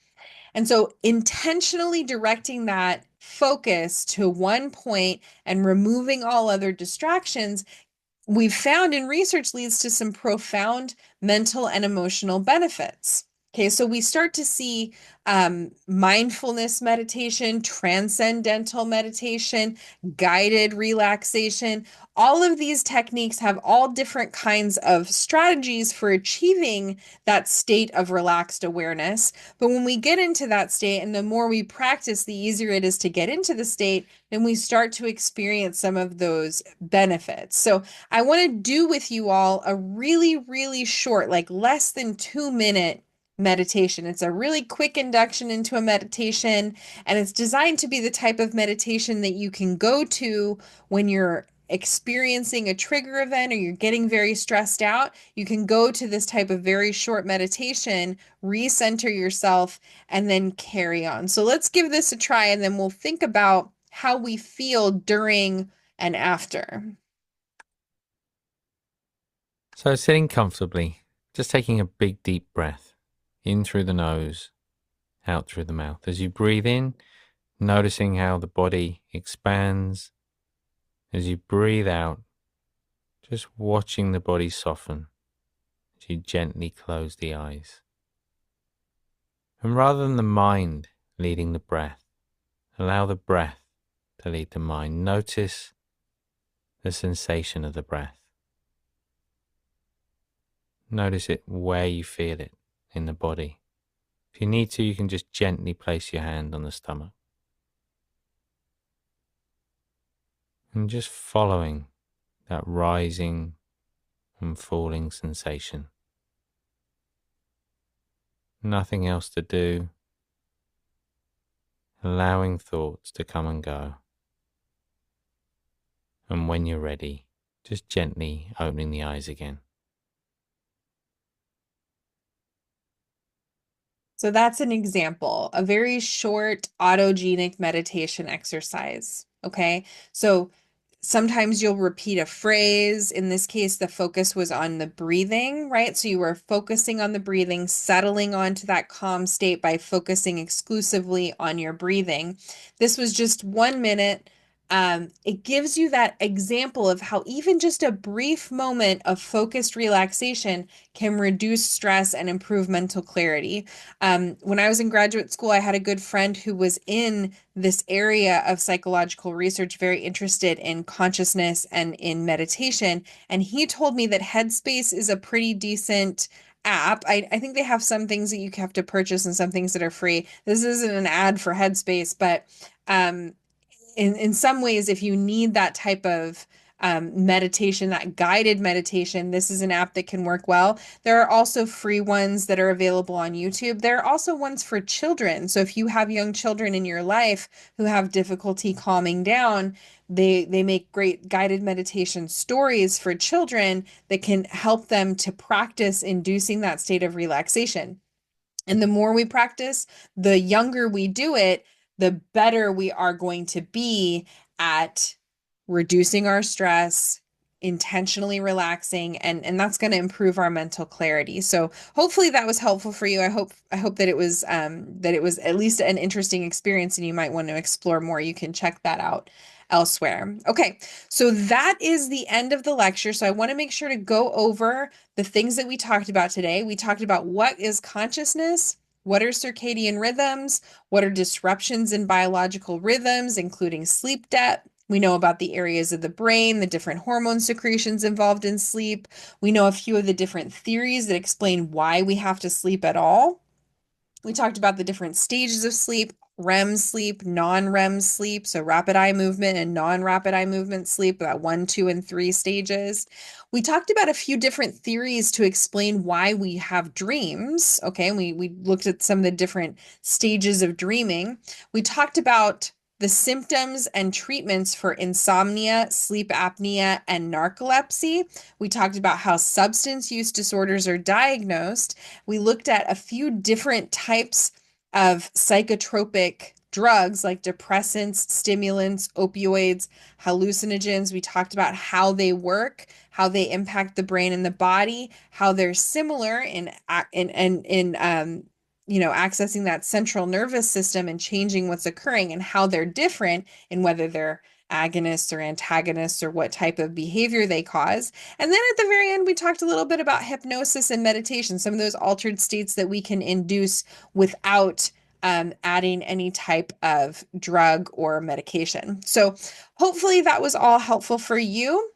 And so intentionally directing that focus to one point and removing all other distractions, we've found in research leads to some profound mental and emotional benefits. Okay, so we start to see mindfulness meditation, transcendental meditation, guided relaxation. All of these techniques have all different kinds of strategies for achieving that state of relaxed awareness. But when we get into that state, and the more we practice, the easier it is to get into the state, then we start to experience some of those benefits. So I want to do with you all a really, really short, like less than 2 minute meditation. It's a really quick induction into a meditation, and it's designed to be the type of meditation that you can go to when you're experiencing a trigger event or you're getting very stressed out. You can go to this type of very short meditation, recenter yourself, and then carry on. So let's give this a try, and then we'll think about how we feel during and after. So sitting comfortably, just taking a big deep breath in through the nose, out through the mouth. As you breathe in, noticing how the body expands. As you breathe out, just watching the body soften as you gently close the eyes. And rather than the mind leading the breath, allow the breath to lead the mind. Notice the sensation of the breath. Notice it where you feel it in the body. If you need to, you can just gently place your hand on the stomach. And just following that rising and falling sensation. Nothing else to do. Allowing thoughts to come and go. And when you're ready, just gently opening the eyes again. So that's an example, a very short autogenic meditation exercise. Okay. So sometimes you'll repeat a phrase. In this case, the focus was on the breathing, right? So you were focusing on the breathing, settling onto that calm state by focusing exclusively on your breathing. This was just 1 minute. It gives you that example of how even just a brief moment of focused relaxation can reduce stress and improve mental clarity. When I was in graduate school, I had a good friend who was in this area of psychological research, very interested in consciousness and in meditation. And he told me that Headspace is a pretty decent app. I think they have some things that you have to purchase and some things that are free. This isn't an ad for Headspace, but um, in some ways, if you need that type of meditation, that guided meditation, this is an app that can work well. There are also free ones that are available on YouTube. There are also ones for children. So if you have young children in your life who have difficulty calming down, they make great guided meditation stories for children that can help them to practice inducing that state of relaxation. And the more we practice, the younger we do it, the better we are going to be at reducing our stress, intentionally relaxing, and that's going to improve our mental clarity. So hopefully that was helpful for you. I hope that it was at least an interesting experience and you might want to explore more. You can check that out elsewhere. Okay, so that is the end of the lecture. So I want to make sure to go over the things that we talked about today. We talked about what is consciousness, what are circadian rhythms, what are disruptions in biological rhythms, including sleep debt. We know about the areas of the brain, the different hormone secretions involved in sleep. We know a few of the different theories that explain why we have to sleep at all. We talked about the different stages of sleep, REM sleep, non-REM sleep, so rapid eye movement and non-rapid eye movement sleep, about 1, 2, and 3 stages. We talked about a few different theories to explain why we have dreams. Okay, and we looked at some of the different stages of dreaming. We talked about the symptoms and treatments for insomnia, sleep apnea, and narcolepsy. We talked about how substance use disorders are diagnosed. We looked at a few different types of psychotropic drugs like depressants, stimulants, opioids, hallucinogens. We talked about how they work, how they impact the brain and the body, how they're similar in accessing that central nervous system and changing what's occurring, and how they're different in whether they're agonists or antagonists or what type of behavior they cause. And then at the very end, we talked a little bit about hypnosis and meditation, some of those altered states that we can induce without adding any type of drug or medication. So hopefully that was all helpful for you.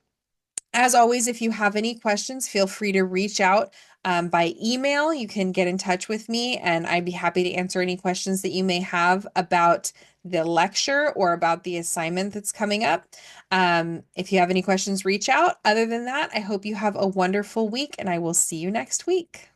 As always, if you have any questions, feel free to reach out by email. You can get in touch with me, and I'd be happy to answer any questions that you may have about the lecture or about the assignment that's coming up. If you have any questions, reach out. Other than that, I hope you have a wonderful week, and I will see you next week.